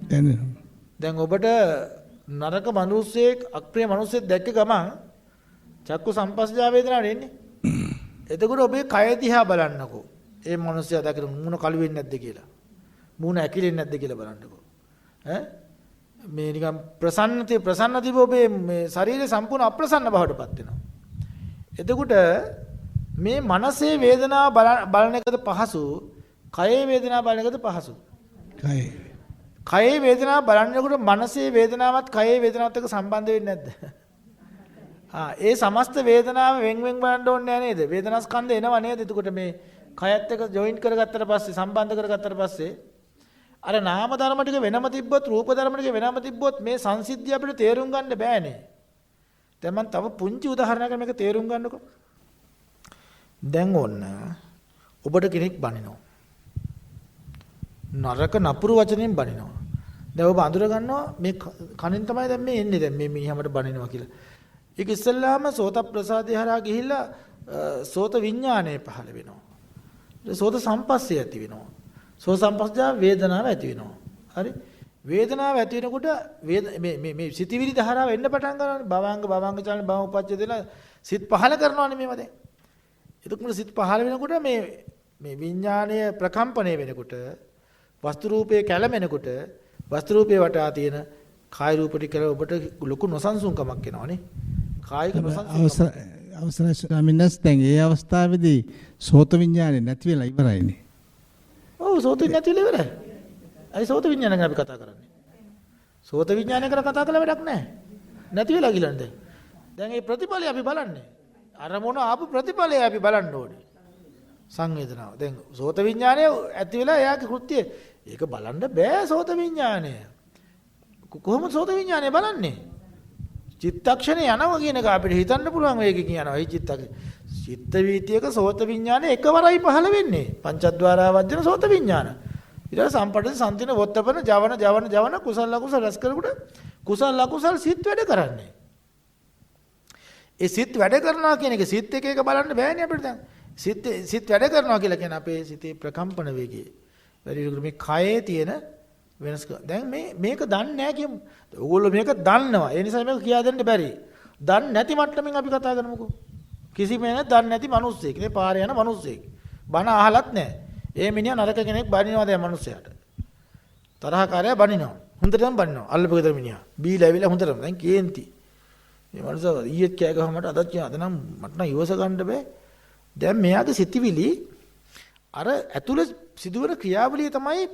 දැනෙනවා. දැන් ඔබට නරක මිනිස්සෙක් අප්‍රිය මිනිස්සෙක් දැක්ක ගමන් චක්කු සම්පස්සජා වේදනාවට එන්නේ. එතකොට ඔබේ කය දිහා බලන්නකෝ. ඒ මිනිස්සයා දැකලා මූණ කළු වෙන්නේ නැද්ද කියලා. මූණ ඇකිලෙන්නේ නැද්ද කියලා බලන්නකෝ. මේ නිකන් ප්‍රසන්නතිව ඔබේ මේ ශරීරය සම්පූර්ණ අප්‍රසන්න බවට පත් වෙනවා. එතකොට මේ මනසේ වේදනාව බලන එකද පහසු, කයේ වේදනාව බලන එකද පහසු? කයේ වේදනාව බලනකොට මනසේ වේදනාවත් කයේ වේදනාවත් එක්ක සම්බන්ධ වෙන්නේ නැද්ද? ඒ සමස්ත වේදනාව වෙන් වෙන් බලන්න ඕනේ නේද? වේදනා ස්කන්ධ එනවා නේද? එතකොට මේ කයත් එක්ක ජොයින්ට් කරගත්තට පස්සේ සම්බන්ධ කරගත්තට පස්සේ අර නාම ධර්ම ටික වෙනම තිබ්බොත් රූප ධර්ම ටික වෙනම තිබ්බොත් මේ සංසිද්ධිය අපිට තේරුම් ගන්න බෑනේ. දැන් මම තව පුංචි උදාහරණයක් මේක තේරුම් ගන්නකො. දැන් ඔන්න ඔබට කෙනෙක් බනිනවා. නරක නපුරු වචනෙන් බනිනවා. දැන් ඔබ අඳුර ගන්නවා මේ කනෙන් තමයි දැන් මේ එන්නේ දැන් මේ මිනිහමට බනිනවා කියලා. ඒක ඉස්සෙල්ලාම සෝත ප්‍රසාදේ හරහා ගිහිල්ලා සෝත විඥානය පහළ වෙනවා. සෝත සම්පස්සේ ඇති වෙනවා. සෝත සම්පස්සා වේදනාව ඇති වෙනවා. හරි? වේදනාව ඇති වෙනකොට මේ සිතිවිලි ධාරාව එන්න පටන් ගන්නවානේ. භවංග චලන භව උපච්ඡ දෙලා සිත් පහළ කරනවානේ මේව දැන්. එතකොට සිත් පහළ වෙනකොට මේ විඥානය ප්‍රකම්පණය වෙනකොට වස්තු රූපයේ කැළමෙනකොට වස්තු රූපයේ වටා තියෙන කාය රූප ටික ඔබට ලොකු නොසන්සුන්කමක් එනවානේ. කායික නොසන්සුන්කම. අවසරයි ස්වාමීන් වහන්සේ දැන් ඒ අවස්ථාවේදී සෝත විඥානේ නැති වෙලා ඉවරයිනේ. ඔව් සෝත නැති වෙලා ඉවරයි. අයි සෝත විඥාන ගැන අපි කතා කරන්නේ. සෝත විඥානය ගැන කතා කළා වැඩක් නැහැ. නැති වෙලා ගිලන්ද. දැන් මේ ප්‍රතිඵලය අපි බලන්නේ. අරමුණ ආපු ප්‍රතිඵලය අපි බලන්න ඕනේ. සංවේදනාව. දැන් සෝත විඥානය ඇති වෙලා එයාගේ කෘත්‍යය. ඒක බලන්න බෑ සෝත විඥානය. කොහොමද සෝත විඥානය බලන්නේ? චිත්තක්ෂණේ යනවා කියන එක අපිට හිතන්න පුළුවන් වේගකින් යනවා. මේ චිත්ත වීතියක සෝත විඥානය එකවරයි පහළ වෙන්නේ. පංචද්වාරා වජ්ජන සෝත විඥාන. ඊට පස්සේ සම්පටි සම්තින වොත්තපන ජවන කුසල ලකුසල රැස් කරනකොට කුසල ලකුසල සිත් වැඩ කරන්නේ. ඒ සිත් වැඩ කරනවා කියන එක සිත් එක බලන්න බෑනේ අපිට දැන්. සිත් වැඩ කරනවා කියලා කියන අපේ සිතේ ප්‍රකම්පන වේගය. වැඩි මේ කයේ තියෙන වෙනස් දැන් මේක දන්නේ නැහැ කියමු. ඕගොල්ලෝ මේක දන්නවා. ඒ නිසා මේක කියා දෙන්න බැරි. දන්නේ නැති මට්ටමින් අපි කතා කරමුකෝ. කිසිම කෙනෙක් දන්නේ නැති මිනිස්සෙක්. නේ පාරේ යන මිනිස්සෙක්. බන අහලත් නැහැ. ඒ මිනිහා නරක කෙනෙක් බනිනවා දැන් මිනිස්සයාට. තරහකාරයා බනිනවා. හොඳටම බනිනවා. අල්ලපු ගෙදර මිනිහා. බීලා ඇවිල්ලා හොඳටම දැන් කේන්ති. මේ මිනිස්සු ඊයේත් කෑ ගහම මට අදත් කියනවා. අද නම් මට නම් ඉවස ගන්න බෑ. දැන් මෙයාගේ සිතිවිලි අර ඇතුළේ සිදුවන ක්‍රියාවලිය තමයි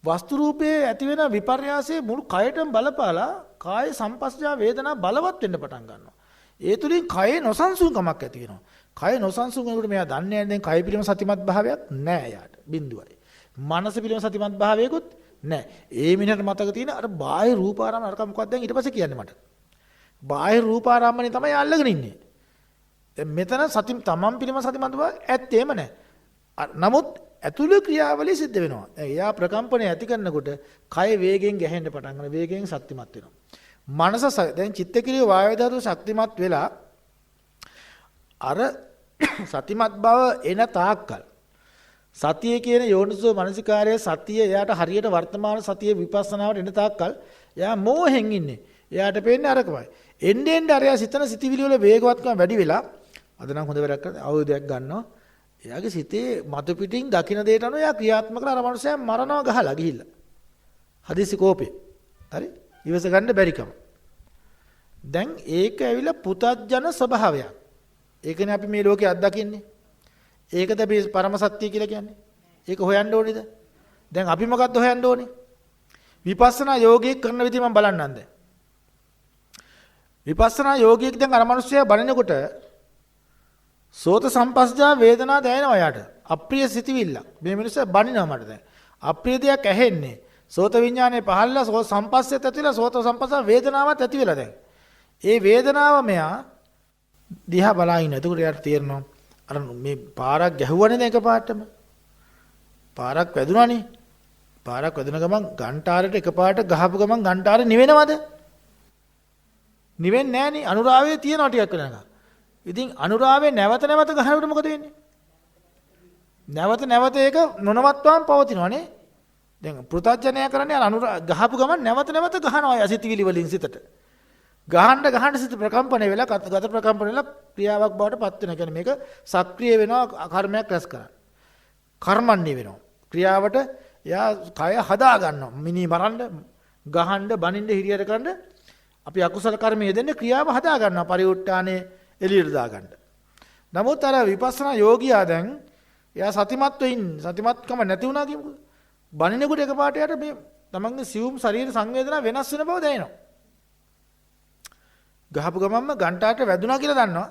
වස්තු රූපයේ ඇති වෙන විපර්යාසයේ මුළු කයටම බලපාලා කාය සම්පස්ජා වේදනා බලවත් වෙන්න පටන් ගන්නවා. ඒ තුලින් කයේ නොසන්සුන්කමක් ඇති වෙනවා. කය නොසන්සුන් වෙනකොට මෙයා දන්නේ නැහැ දැන් කය පිළිම සතිමත් භාවයක් නැහැ යාට. බිඳුවයි. මනස පිළිම සතිමත් භාවයකුත් නැහැ. ඒ මිනිහට මතක තියෙන අර බාහිර රූපාරාම අරක මොකක්ද දැන් ඊට පස්සේ කියන්නේ මට. බාහිර රූපාරාමනේ තමයි අල්ලගෙන ඉන්නේ. දැන් මෙතන තමන් පිළිම සතිමත් භාවයක් ඇත්තේම නැහැ. නමුත් ඇතුළේ ක්‍රියාවලිය සිද්ධ වෙනවා. එයා ප්‍රකම්පණය ඇති කරනකොට කය වේගයෙන් ගැහෙන්න පටන් ගන්න වේගයෙන් ශක්තිමත් වෙනවා. මනස දැන් චිත්තක්‍රිය වායු ධාතුව ශක්තිමත් වෙලා අර සතිමත් බව එන තාක්කල් සතිය කියන යෝනිසෝ මනසිකාරයේ සතිය එයාට හරියට වර්තමාන සතිය විපස්සනාවට එන තාක්කල් එයා මෝහෙන් ඉන්නේ. එයාට පේන්නේ අරකමයි. එන්නේ අරයා සිතන සිතිවිලි වල වේගවත්කම වැඩි වෙලා අද නම් හොඳ වැඩක් කරලා අවුදයක් ගන්නවා. එයාගේ සිතේ මතු පිටින් දකින්න දෙයට අනුව එයා ක්‍රියාත්මක කරලා අර මනුස්සයා මරනවා ගහලා ගිහිල්ලා. හදිසි කෝපේ. හරි? ඉවස ගන්න බැරිකම. දැන් ඒක ඇවිල්ලා පුතත්ජන ස්වභාවයක්. ඒකනේ අපි මේ ලෝකේ අත්දකින්නේ. ඒකද අපි පරම සත්‍ය කියලා කියන්නේ. ඒක හොයන්න ඕනේද? දැන් අපි මොකද්ද හොයන්න ඕනේ? විපස්සනා යෝගී කරන විදිහ මම බලන්නම් දැන්. විපස්සනා යෝගීෙක් දැන් අර මනුස්සයා බලනකොට සෝත සම්පස්ජා වේදනා දැනෙනවා යාට. අප්‍රිය සිතිවිල්ල. මේ මිනිස්සු බනිනවා මට දැන්. අප්‍රිය දෙයක් ඇහෙන්නේ. සෝත විඥානේ පහළලා සෝත සම්පස්සෙත් ඇතිලා සෝත සම්පස්ස වේදනාවක් ඇති වෙලා දැන්. ඒ වේදනාව මෙයා දිහා බලා ඉන්න. එතකොට යාට තේරෙනවා අර මේ පාරක් ගැහුවනේ දැන් එකපාරටම. පාරක් වැදුනානේ. පාරක් වැදුන ගමන් ගන්ටාරයට එකපාරට ගහපු ගමන් ගන්ටාරේ නිවෙනවද? නිවෙන්නේ නැහනේ. අනුරාවයේ තියෙනවා ටිකක් වෙනකන්. ඉතින් අනුරාවේ නැවත ගහනකොට මොකද වෙන්නේ? නැවත ඒක නොනවත්වාම පවතිනවනේ. දැන් පෘථජ්ජනය කරන්නේ ගහපු ගමන් නැවත ගහනවා යසිතවිලි වලින් සිතට. ගහන්න සිත ප්‍රකම්පණය වෙලා ගත ප්‍රකම්පණය වෙලා ක්‍රියාවක් බවට පත් වෙනවා. කියන්නේ මේක සක්‍රිය වෙනවා කර්මයක් රැස් කරන්න. කර්මන්නේ වෙනවා. ක්‍රියාවට එයා කය හදා ගන්නවා. මිනි මරන්න, ගහන්න, බනින්න, හිරියට කරන්න අපි අකුසල කර්මයේ දෙන්නේ ක්‍රියාව හදා ගන්නවා. පරිඋට්ටානේ එළියට දාගන්න. නමුත් අර විපස්සනා යෝගියා දැන් එයා සතිමත්ව ඉන්නේ. සතිමත්කම නැති වුණා කියමුකෝ. බණිනකොට එකපාරට යට මේ තමන්ගේ සියුම් ශරීර සංවේදනා වෙනස් වෙන බව දැනෙනවා. ගහපු ගමන්ම ගන්ටාට වැදුනා කියලා දන්නවා.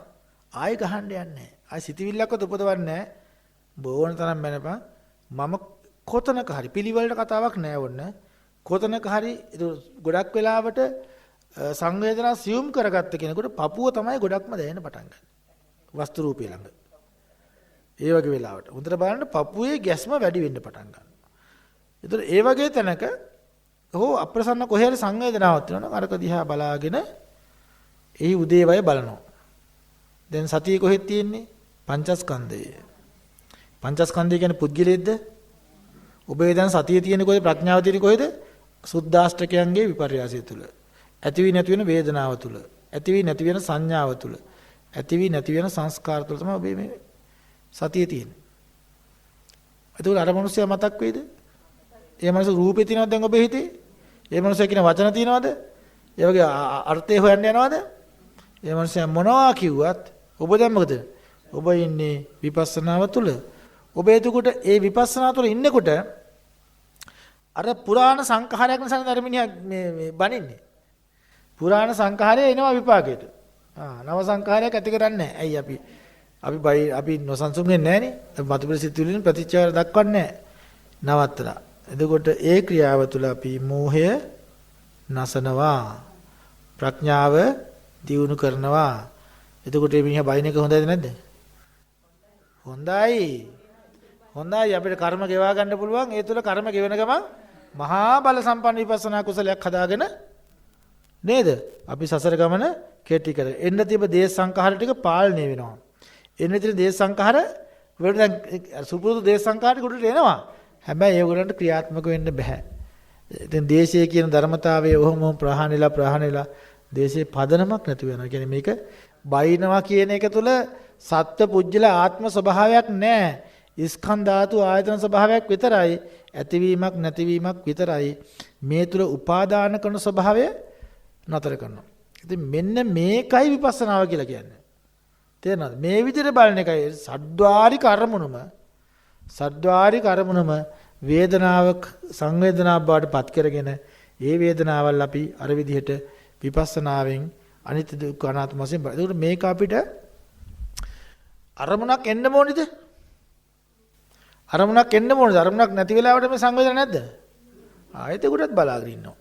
ආයෙ ගහන්න යන්නේ නැහැ. ආයෙ සිතවිල්ලක්වත් උපදවන්නේ නැහැ. බෝවන තරම් මැනපන්. මම කොතනක හරි පිළිවෙලට කතාවක් නෑ වොන්න. කොතනක හරි ගොඩක් වෙලාවට සංවේදනා සියුම් කරගත්ත කෙනෙකුට පපුව තමයි ගොඩක්ම දැනෙන්න පටන් ගන්න. වස්තු රූපේ ළඟ. ඒ වගේ වෙලාවට හොඳට බලන්න පපුවේ ගැස්ම වැඩි වෙන්න පටන් ගන්නවා. ඒතර ඒ වගේ තැනක හෝ අප්‍රසන්න කොහේ හරි සංවේදනාවක් තියෙනවා අරක දිහා බලාගෙන එහි උදේවය බලනවා. දැන් සතිය කොහෙද තියෙන්නේ? පංචස්කන්ධයේ. පංචස්කන්ධය කියන්නේ පුද්ගලයේද? ඔබේ දැන් සතිය තියෙන්නේ කොහෙද? ප්‍රඥාව තියෙන්නේ කොහෙද? සුද්ධාෂ්ටකයන්ගේ විපර්යාසය තුල. ඇති වී නැති වෙන වේදනාව තුල. ඇති වී නැති වෙන සංඥාව තුල. ඇති වී නැති වෙන සංස්කාර තුල තමයි ඔබේ මේ සතිය තියෙන්නේ. ඒකෝල අර මිනිස්සයා මතක් වෙයිද? ඒ මිනිස්සු රූපේ තියෙනවද දැන් ඔබේ හිතේ? ඒ මිනිස්සයා කියන වචන තියෙනවද? ඒ වගේ අර්ථය හොයන්න යනවද? ඒ මිනිස්සයා මොනවා කිව්වත් ඔබ දැන් මොකද? ඔබ ඉන්නේ විපස්සනාව තුල. ඔබ එතකොට ඒ විපස්සනා තුළ ඉන්නකොට අර පුරාණ සංඛාරයක් නිසා අර මිනිහා මේ බනින්නේ. පුරාණ සංඛාරය එනවා විපාකයට. නව සංඛාරයක් ඇති කරන්නේ නැහැ. ඇයි අපි නොසන්සුන් වෙන්නේ නැහනේ. මතුපිට සිතුවිලින් ප්‍රතිචාර දක්වන්නේ නැහැ. නවත්තලා. එතකොට ඒ ක්‍රියාව තුළ අපි මෝහය නසනවා. ප්‍රඥාව දියුණු කරනවා. එතකොට මේ මිනිහා බයින් එක හොඳයිද නැද්ද? හොඳයි. හොඳයි අපිට කර්ම ගෙවා ගන්න පුළුවන්. ඒ තුල කර්ම ගෙවන ගමන් මහා බල සම්පන්න විපස්සනා කුසලයක් හදාගෙන නේද? අපි සසර ගමන කෙටි කර. එන්න තිබ දේශ සංඛාර ටික පාලනය වෙනවා. එන්න තිබ දේශ සංඛාර වලට දැන් සුපුරුදු දේශ සංඛාර ටික උඩට එනවා. හැබැයි ඒගොල්ලන්ට ක්‍රියාත්මක වෙන්න බෑ. ඉතින් දේශයේ කියන ධර්මතාවය ඔහොම ප්‍රහාණයලා දේශයේ පදනමක් නැති වෙනවා. කියන්නේ මේක බයිනවා කියන එක තුල සත්ත්ව පුජ්‍යල ආත්ම ස්වභාවයක් නැහැ. ස්කන්ධ ධාතු ආයතන ස්වභාවයක් විතරයි. ඇතිවීමක් නැතිවීමක් විතරයි. මේ තුල උපාදාන කරන ස්වභාවය නතර කරනවා. ඉතින් මෙන්න මේකයි විපස්සනාව කියලා කියන්නේ. තේරෙනවද? මේ විදිහට බලන එකයි සද්්වාරි කර්මණුම වේදනාව සංවේදනාව බවට පත් කරගෙන ඒ වේදනාවල් අපි අර විදිහට විපස්සනාවෙන් අනිත්‍ය දුක්ඛ අනාත්ම වශයෙන් බලනවා. ඒකට මේක අපිට අරමුණක් එන්න ඕනිද? අරමුණක් එන්න ඕනද? අරමුණක් නැති වෙලාවට මේ සංවේදන නැද්ද? ආයෙත් ඒකටත් බලාගෙන ඉන්නවා.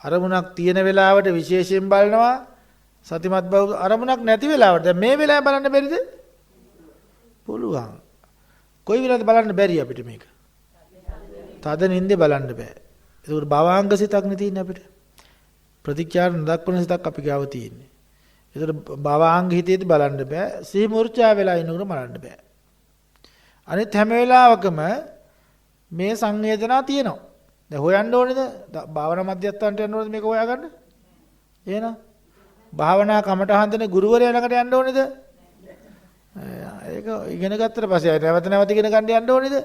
අරමුණක් තියෙන වෙලාවට විශේෂයෙන් බලනවා. සතිමත් බව අරමුණක් නැති වෙලාවට දැන් මේ වෙලාවේ බලන්න බැරිද? පුළුවන්. කොයි වෙලාවද බලන්න බැරි අපිට මේක? තද නින්දේ බලන්න බෑ. ඒකට භවාංග සිතක් නේ තියෙන්නේ අපිට. ප්‍රතික්‍රියා නොදක්වන සිතක් අපි ගාව තියෙන්නේ. ඒකට භවාංග හිතේද බලන්න බෑ. සිහි මූර්ඡා වෙලා ඉන්නකොට බලන්න බෑ. අනිත් හැම වෙලාවකම මේ සංවේදනා තියෙනවා. දැන් හොයන්න ඕනේද? භාවනා මධ්‍යස්ථානට යන්න ඕනේද මේක හොයාගන්න? එහෙනම් භාවනා කමට හන්දනේ ගුරුවරයා ළඟට යන්න ඕනේද? ඒක ඉගෙන ගත්තට පස්සේ නැවත ඉගෙන ගන්න යන්න ඕනේද?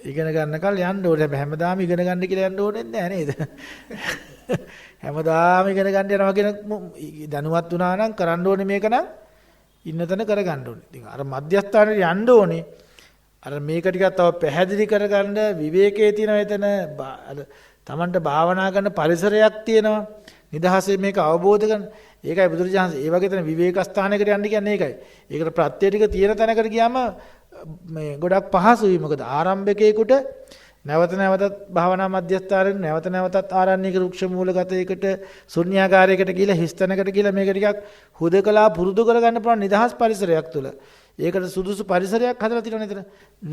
ඉගෙන ගන්න කල් යන්න ඕනේ. හැමදාම ඉගෙන ගන්න කියලා යන්න ඕනේ නැහැ නේද? හැමදාම ඉගෙන ගන්න යනවා කියන දැනුවත් වුණා නම් කරන්න ඕනේ මේක නම් ඉන්න තැන කරගන්න ඕනේ. ඉතින් අර මධ්‍යස්ථානෙට යන්න ඕනේ. අර මේක ටිකක් තව පැහැදිලි කරගන්න විවේකයේ තියෙන එතන අර Tamanට භාවනා කරන පරිසරයක් තියෙනවා. නිදහසේ මේක අවබෝධ කරගන්න. ඒකයි බුදුරජාණන් ඒ වගේ තැන විවේක ස්ථානයකට යන්න කියන්නේ ඒකයි. ඒකට ප්‍රත්‍ය ටික තියෙන තැනකට ගියාම මේ ගොඩක් පහසුයි. මොකද ආරම්භකයෙකුට නැවත නැවතත් භාවනා මධ්‍යස්ථානයේ නැවතත් ආරණ්‍යක රුක්ෂ මූලගතයකට ශුන්‍යාකාරයකට ගිහිලා හිස්තැනකට ගිහිලා මේක ටිකක් හුදකලා පුරුදු කරගන්න පුළුවන් නිදහස් පරිසරයක් තුළ. ඒකට සුදුසු පරිසරයක් හදලා තියෙනවා නේද?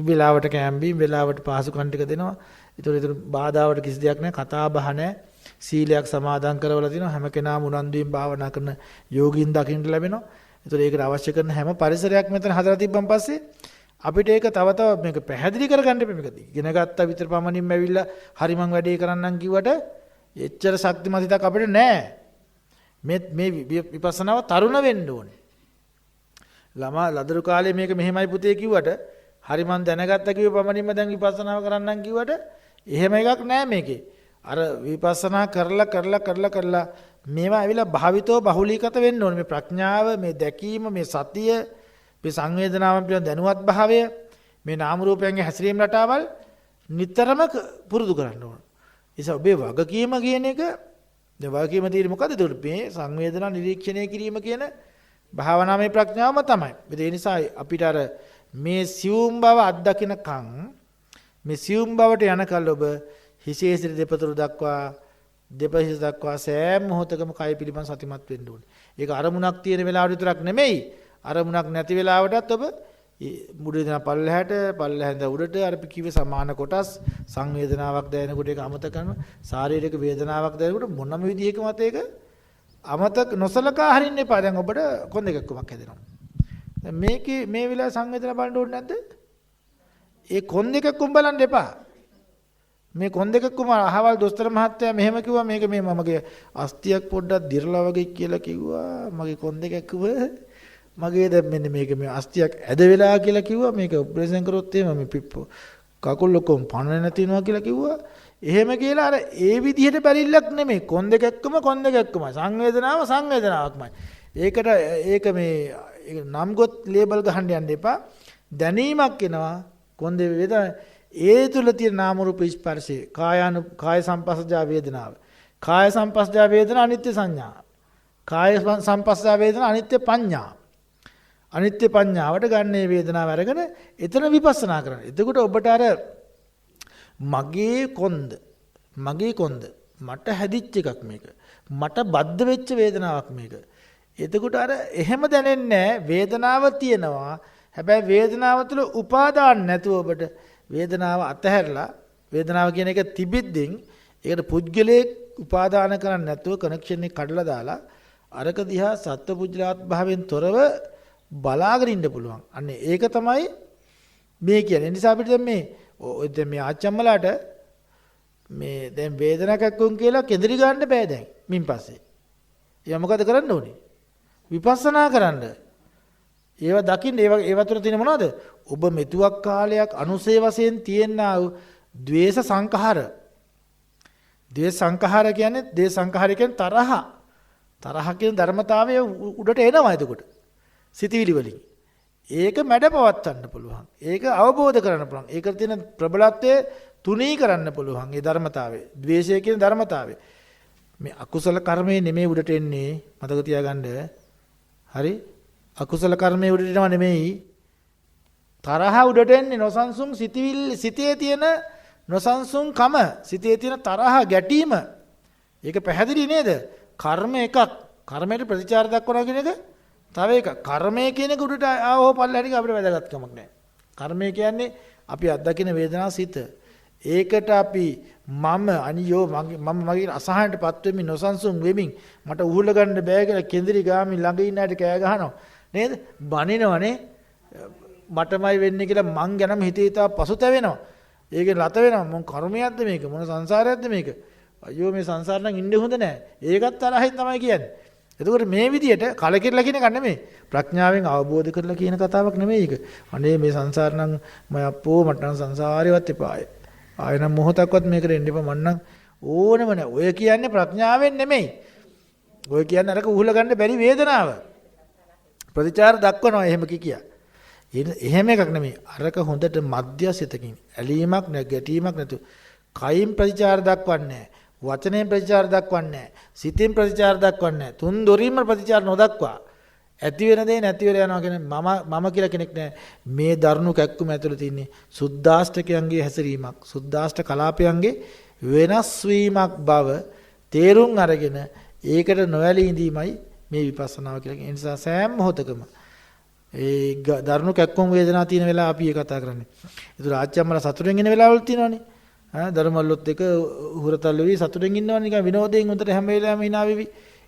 වෙලාවට කැම්බීම් වෙලාවට පහසුකම් ටික දෙනවා. ඒතර බාධාවට කිසි දෙයක් නැහැ. කතා බහ නැහැ. සීලයක් සමාදන් කරවලා තිනවා. හැම කෙනාම උනන්දුවෙන් භාවනා කරන යෝගීන් දකින්න ලැබෙනවා. ඒතර ඒකට අවශ්‍ය කරන හැම පරිසරයක් මෙතන හදලා තිබ්බන් පස්සේ අපිට ඒක තව මේක පැහැදිලි කරගන්න එපා. මේක ඉගෙන ගත්ත විතර පමණින්ම ඇවිල්ලා හරි මං වැඩේ කරන්නම් කිව්වට එච්චර ශක්තිමත් හිතක් අපිට නැහැ. මේ විපස්සනාව තරුණ වෙන්න ඕනේ. ළමා ලදරු කාලේ මේක මෙහෙමයි පුතේ කිව්වට හරි මං දැනගත්ත කිව්ව පමණින්ම දැන් විපස්සනාව කරන්නම් කිව්වට එහෙම එකක් නැහැ මේකේ. අර විපස්සනා කරලා මේවා ඇවිල්ලා භාවිතව බහුලීගත වෙන්න ඕනේ. මේ ප්‍රඥාව, මේ දැකීම, මේ සතිය, මේ සංවේදනාවන් පිළිබඳ දැනුවත් භාවය, මේ නාම රූපයන්ගේ හැසිරීම රටාවල් නිතරම පුරුදු කරන්න ඕන. ඒස ඔබේ වගකීම කියන එක දැන් වගකීම තියෙන්නේ මොකද? ඒකට මේ සංවේදනා නිරීක්ෂණය කිරීම කියන භාවනාමය ප්‍රඥාවම තමයි. ඒ නිසා අපිට අර මේ සියුම් බව අත්දකින්නකම් මේ සියුම් බවට යනකල් ඔබ හිසේ සිට දෙපතුරු දක්වා දෙපහිස දක්වා සෑම මොහොතකම කය පිළිබඳ සතිමත් වෙන්න ඕනේ. ඒක අරමුණක් තියෙන වෙලාවට විතරක් නෙමෙයි. අරමුණක් නැති වෙලාවටත් ඔබ මුඩේ දෙන පල්ලෙහෙන්ද උඩට අර කිව්වේ සමාන කොටස් සංවේදනාවක් දැනෙනකොට ඒක අමතක කරනවා. ශාරීරික වේදනාවක් දැනෙනකොට මොනම විදිහකමත් ඒක අමතක නොසලකා හරින්න එපා. දැන් ඔබට කොන් දෙකක්කමක් හැදෙනවා. දැන් මේකේ මේ වෙලාවේ සංවේදනා බලන්න ඕනේ නැද්ද? ඒ කොන් දෙකක්කම බලන්න එපා. මේ කොන් දෙකක්කම අහවල් දොස්තර මහත්තයා මෙහෙම කිව්වා මේක මේ මමගේ අස්තියක් පොඩ්ඩක් දිරලා වගේ කියලා කිව්වා. මගේ කොන් දෙකක්කම මගේ දැන් මෙන්න මේක මේ අස්තියක් ඇද වෙලා කියලා කිව්වා. මේක ඔපරේෂන් කරොත් එහෙම මේ පිප්පෝ කකුල් ලොකම පණ නැතිනවා කියලා කිව්වා. එහෙම කියලා අර ඒ විදිහට බැරිල්ලක් නෙමෙයි. කොන් දෙකක්කම සංවේදනාවක්මයි. ඒක මේ නම් ගොත් ලේබල් ගහන්න යන්න එපා. දැනීමක් එනවා කොන් දෙක වේදනා ඒ තුල තියෙන නාම රූප ස්පර්ශේ කාය සංපස්සජා වේදනාව. කාය සංපස්සජා වේදනා අනිත්‍ය සංඥා. කාය සංපස්සජා වේදනා අනිත්‍ය පඤ්ඤා. අනිත්‍ය පඤ්ඤාවට ගන්න මේ වේදනාව අරගෙන එතන විපස්සනා කරන්න. එතකොට ඔබට අර මගේ කොන්ද මට හැදිච්ච එකක් මේක. මට බද්ධ වෙච්ච වේදනාවක් මේක. එතකොට අර එහෙම දැනෙන්නේ වේදනාව තියෙනවා. හැබැයි වේදනාව තුළ උපාදාන නැතුව ඔබට වේදනාව අතහැරලා වේදනාව කියන එක තිබිද්දින් ඒකට පුද්ගලයේ උපාදාන කරන්නේ නැතුව කනෙක්ෂන් එක කඩලා දාලා අරක දිහා සත්පුජ්‍යලාත් භාවයෙන් තොරව බලාගෙන ඉන්න පුළුවන්. අන්න ඒක තමයි මේ කියන්නේ. නිසා අපිට දැන් මේ ආච්චම්මලාට මේ දැන් වේදනාවක් වුන් කියලා කෙඳිරි ගන්න බෑ දැන් මින් පස්සේ. එයා මොකද කරන්න ඕනේ? විපස්සනා කරන්න. ඒවා දකින්න ඒවා තුළ තියෙන මොනවද? ඔබ මෙතුවක් කාලයක් අනුසේ වශයෙන් තියෙනා වූ ද්වේෂ සංඛාර. ද්වේෂ සංඛාර කියන්නේ තරහ. තරහ කියන ධර්මතාවය උඩට එනවා එතකොට. සිතවිලි වලින්. ඒක මැඩපවත්වන්න පුළුවන්. ඒක අවබෝධ කරගන්න පුළුවන්. ඒකට තියෙන ප්‍රබලත්වය තුනී කරන්න පුළුවන්. ඒ ධර්මතාවය. ද්වේෂය කියන ධර්මතාවය. මේ අකුසල කර්මයේ නෙමෙයි උඩට එන්නේ. මතක තියාගන්න. හරි? අකුසල කර්මයේ උඩට එනවා නෙමෙයි. තරහ උඩට එන්නේ නොසන්සුන් සිතේ තියෙන නොසන්සුන්කම, සිතේ තියෙන තරහ ගැටීම. ඒක පැහැදිලි නේද? කර්ම එකක්. කර්මයට ප්‍රතිචාර දක්වනවා කියන එක තව එකක්. කර්මය කියන එක උඩට ආවෝ පල්ලෙහාට අපිට වැදගත්කමක් නැහැ. කර්මය කියන්නේ අපි අත්දකින වේදනා සිත. ඒකට අපි අනියෝ මගේ අසහනටපත් වෙමින් නොසන්සුන් වෙමින් මට උහුල ගන්න බෑ කියලා කෙඳිරි ගාමින් ළඟ ඉන්න අයට කෑ ගහනවා නේද? බනිනවනේ. මටමයි වෙන්නේ කියලා මං ගැනම හිතේ පසුතැවෙනවා. ඒකෙන් රත වෙනවා. මොන කර්මයක්ද මේක? මොන සංසාරයක්ද මේක? අයියෝ මේ සංසාර නම් ඉන්නේ හොඳ නෑ. ඒකත් තරහින් තමයි කියන්නේ. එතකොට මේ විදියට කලකිරලා කියන එක නෙමෙයි. ප්‍රඥාවෙන් අවබෝධ කරලා කියන කතාවක් නෙමෙයි ඒක. අනේ මේ සංසාර නම් මට නම් සංසාරේවත් එපාය. ආයෙ නම් මොහොතක්වත් මේකට එන්න එපා. මන්නම් ඕනෙම නෑ. ඔය කියන්නේ ප්‍රඥාවෙන් නෙමෙයි. ඔය කියන්නේ අරක උහුල ගන්න බැරි වේදනාව. ප්‍රතිචාර දක්වනවා එහෙම කියා. එහෙම එකක් නෙමෙයි. අරක හොඳට මධ්‍යස්ථිතකින් ඇලීමක් නැ ගැටීමක් නැතු. කයින් ප්‍රතිචාර දක්වන්නේ නැහැ. වචනයෙන් ප්‍රතිචාර දක්වන්නේ නැහැ. සිතෙන් ප්‍රතිචාර දක්වන්නේ නැහැ. තුන් දොරින්ම ප්‍රතිචාර නොදක්වා ඇති වෙන දේ නැති වෙලා යනවා කියන්නේ මම කියලා කෙනෙක් නැහැ. මේ දරුණු කැක්කුම ඇතුළේ තියෙන්නේ සුද්දාෂ්ටකයන්ගේ හැසිරීමක්. සුද්දාෂ්ට කලාපයන්ගේ වෙනස් වීමක් බව තේරුම් අරගෙන ඒකට නොඇලී ඉඳීමයි මේ විපස්සනාව කියලා කියන්නේ. ඒ නිසා සෑම මොහොතකම ඒ දරුණු කැක්කුම් වේදනා තියෙන වෙලාව අපි කතා කරන්නේ. ඒතර ආච්චම්මලා සතුටෙන් ඉන්න වෙලාවල් තියෙනවනේ. ධර්මවලුත් එක හුරතල් වෙවි සතුටෙන් ඉන්නවා නිකන් විනෝදයෙන් උන්ට හැම වෙලාවෙම hina වෙවි.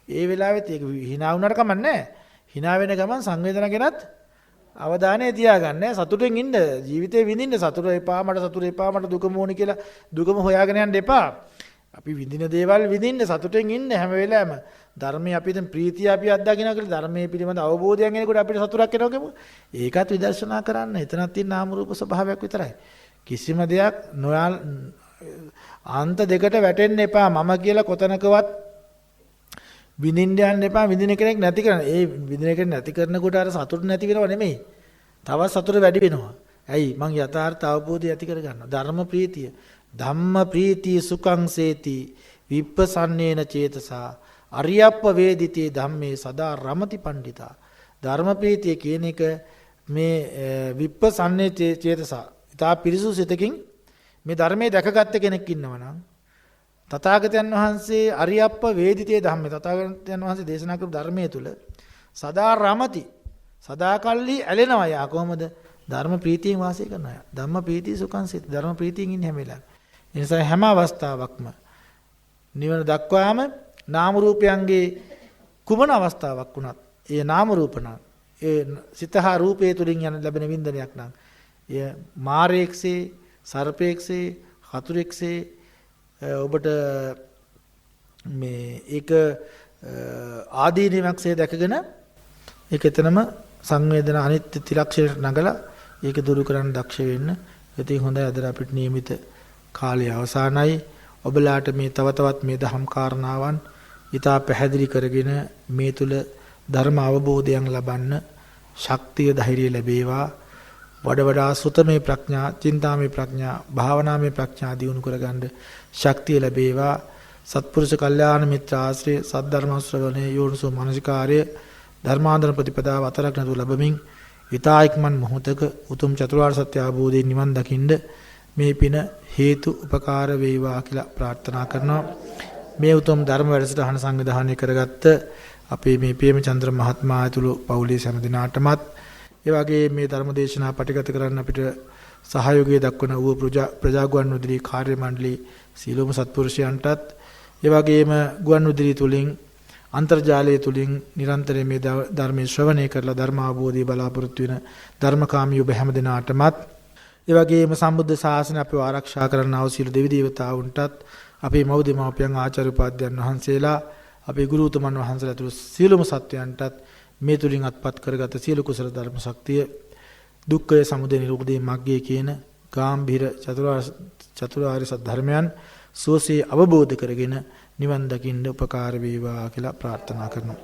ඒ වෙලාවෙත් ඒක hina වුණාට කමක් නැහැ. hina වෙන ගමන් සංවේදනා ගැනත් අවධානය තියාගන්න. සතුටෙන් ඉන්න ජීවිතේ විඳින්න. සතුට එපා මට දුකම ඕනේ කියලා දුකම හොයාගෙන යන්න එපා. අපි විඳින දේවල් විඳින්න සතුටෙන් ඉන්න හැම වෙලාවෙම. ධර්මයේ අපි දැන් ප්‍රීතිය අපි අත්දකිනවා කියලා ධර්මයේ පිළිබඳ අවබෝධයක් එනකොට අපිට සතුටක් එනවා කියමු. ඒකත් විදර්ශනා කරන්න. එතනත් තියෙන නාම රූප ස්වභාවයක් විතරයි. කිසිම දෙයක් අන්ත දෙකට වැටෙන්න එපා. මම කියලා කොතනකවත් විඳින්න යන්න එපා. විඳින කෙනෙක් නැති කරන. ඒ විඳින කෙනෙක් නැති කරනකොට අර සතුට නැති වෙනව නෙමෙයි. තවත් සතුට වැඩි වෙනවා. ඇයි? මං යථාර්ථ අවබෝධය ඇති කර ගන්නවා. ධර්ම ප්‍රීතිය. ධම්ම ප්‍රීතිය සුඛං සේති. විප්පසන්නේන චේතසා අරියප්ප වේදිතේ ධම්මේ සදා රමති පණ්ඩිතා. ධර්මප්‍රීතිය කියන එක මේ විප්පසන්නේ චේතසා. ඉතා පිරිසුදු සිතකින් මේ ධර්මයේ දැකගත්ත කෙනෙක් ඉන්නවනම් තථාගතයන් වහන්සේ අරියප්ප වේදිතේ ධම්මේ තථාගතයන් වහන්සේ දේශනා කරපු ධර්මයේ තුල සදා රමති සදාකල්ලි ඇලෙනවා. යා කොහොමද? ධර්ම ප්‍රීතියෙන් වාසය කරන අය. ධම්ම ප්‍රීතිය සුඛං සිත. ධර්ම ප්‍රීතියෙන් ඉන්නේ හැම වෙලාවෙම. ඒ නිසා හැම අවස්ථාවකම නිවන දක්වාම නාම රූපයන්ගේ කුමන අවස්ථාවක් වුණත් ඒ නාම රූප නම් ඒ සිතහා රූපයේ තුලින් යන ලැබෙන වින්දනයක් නම් එය මාරේක්සේ සර්පේක්සේ හතුරෙක්සේ ඔබට මේ ඒක ආදීනමක්සේ දැකගෙන ඒක එතනම සංවේදන අනිත්‍ය ත්‍රිලක්ෂණයට නගලා ඒක දුරු කරන්න දක්ෂ වෙන්න. ඉතින් හොඳයි අද අපිට නියමිත කාලය අවසానයි. ඔබලාට මේ තව තවත් මේ දහම් කාරණාවන් ඊටා පැහැදිලි කරගෙන මේ තුල ධර්ම අවබෝධයන් ලබන්න ශක්තිය ධෛර්යය ලැබේවා. වඩ වඩා සුතමේ ප්‍රඥා, චින්තාමේ ප්‍රඥා, භාවනාමේ ප්‍රඥා දියුණු කරගන්න ශක්තිය ලැබේවා. සත්පුරුෂ කල්යාණ මිත්‍ර ආශ්‍රය, සද්ධර්ම ශ්‍රවණේ, යෝනිසෝ මනසිකාර්ය, ධර්මාන්තර ප්‍රතිපදාව අතරක් නැතුව ලැබමින් ඊතා ඉක්මන් මොහොතක උතුම් චතුරාර්ය සත්‍ය අවබෝධයෙන් නිවන් දකින්න මේ පින හේතු උපකාර වේවා කියලා ප්‍රාර්ථනා කරනවා. මේ උතුම් ධර්ම වැඩසටහන සංවිධානය කරගත්ත අපේ මේ ප්‍රේමචන්ද්‍ර මහත්මයා ඇතුළු පවුලේ සෑම දිනාටමත් ඒ වගේ මේ ධර්ම දේශනා පටිගත කරන්න අපිට සහයෝගය දක්වන ඌව ප්‍රජාගුවන් විදුලි කාර්ය මණ්ඩලී සීලොම සත්පුරුෂයන්ටත් ඒ වගේම ගුවන් විදුලි තුලින් අන්තර්ජාලය තුලින් නිරන්තරයෙන් මේ ධර්මයේ ශ්‍රවණය කරලා ධර්ම අවබෝධය බලාපොරොත්තු වෙන ධර්මකාමී ඔබ හැම දිනාටමත් ඒ වගේම සම්බුද්ධ ශාසනය අපව ආරක්ෂා කරන අවසීල දෙවි දේවතාවුන්ටත් අපේ මව් දෙමාපියන් ආචාර්ය උපාධ්‍යයන් වහන්සේලා අපේ ගුරු උතුමන් වහන්සේලා තුළු සියලුම සත්වයන්ටත් මේ තුලින් අත්පත් කරගත සියලු කුසල ධර්ම ශක්තිය දුක්ඛය සමුදය නිරෝධය මග්ගය කියන ගාම්භීර චතුරාර්ය සත්‍ය ධර්මයන් සෝසේ අවබෝධ කරගෙන නිවන් දකින්න උපකාර වේවා කියලා ප්‍රාර්ථනා කරනවා.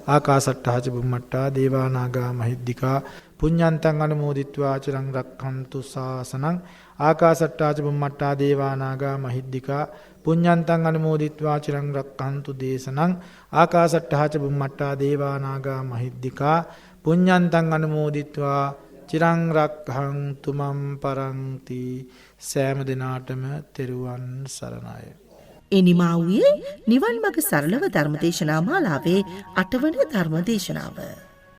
ආකාසට්ටා ච බුම්මට්ටා දේවා නාග මහිද්దికා පුඤ්ඤන්තං අනුමෝදිත්වා චිරං රක්ඛන්තු ශාසනං. ආකාසට්ටා ච බුම්මට්ටා දේවා නාග මහිද්దికා පුඤ්ඤන්තං අනුමෝදිත්වා චිරං රක්ඛන්තු දේශනං. ආකාසට්ටා ච බුම්මට්ටා දේවා නාග මහිද්దికා පුඤ්ඤන්තං අනුමෝදිත්වා චිරං රක්ඛන්තු මම් පරන්ති. සෑම දිනාටම තෙරුවන් සරණයි. එනිමා වූයේ නිවන් මඟ සරලව ධර්මදේශනා මාලාවේ 8 වන ධර්මදේශනාව.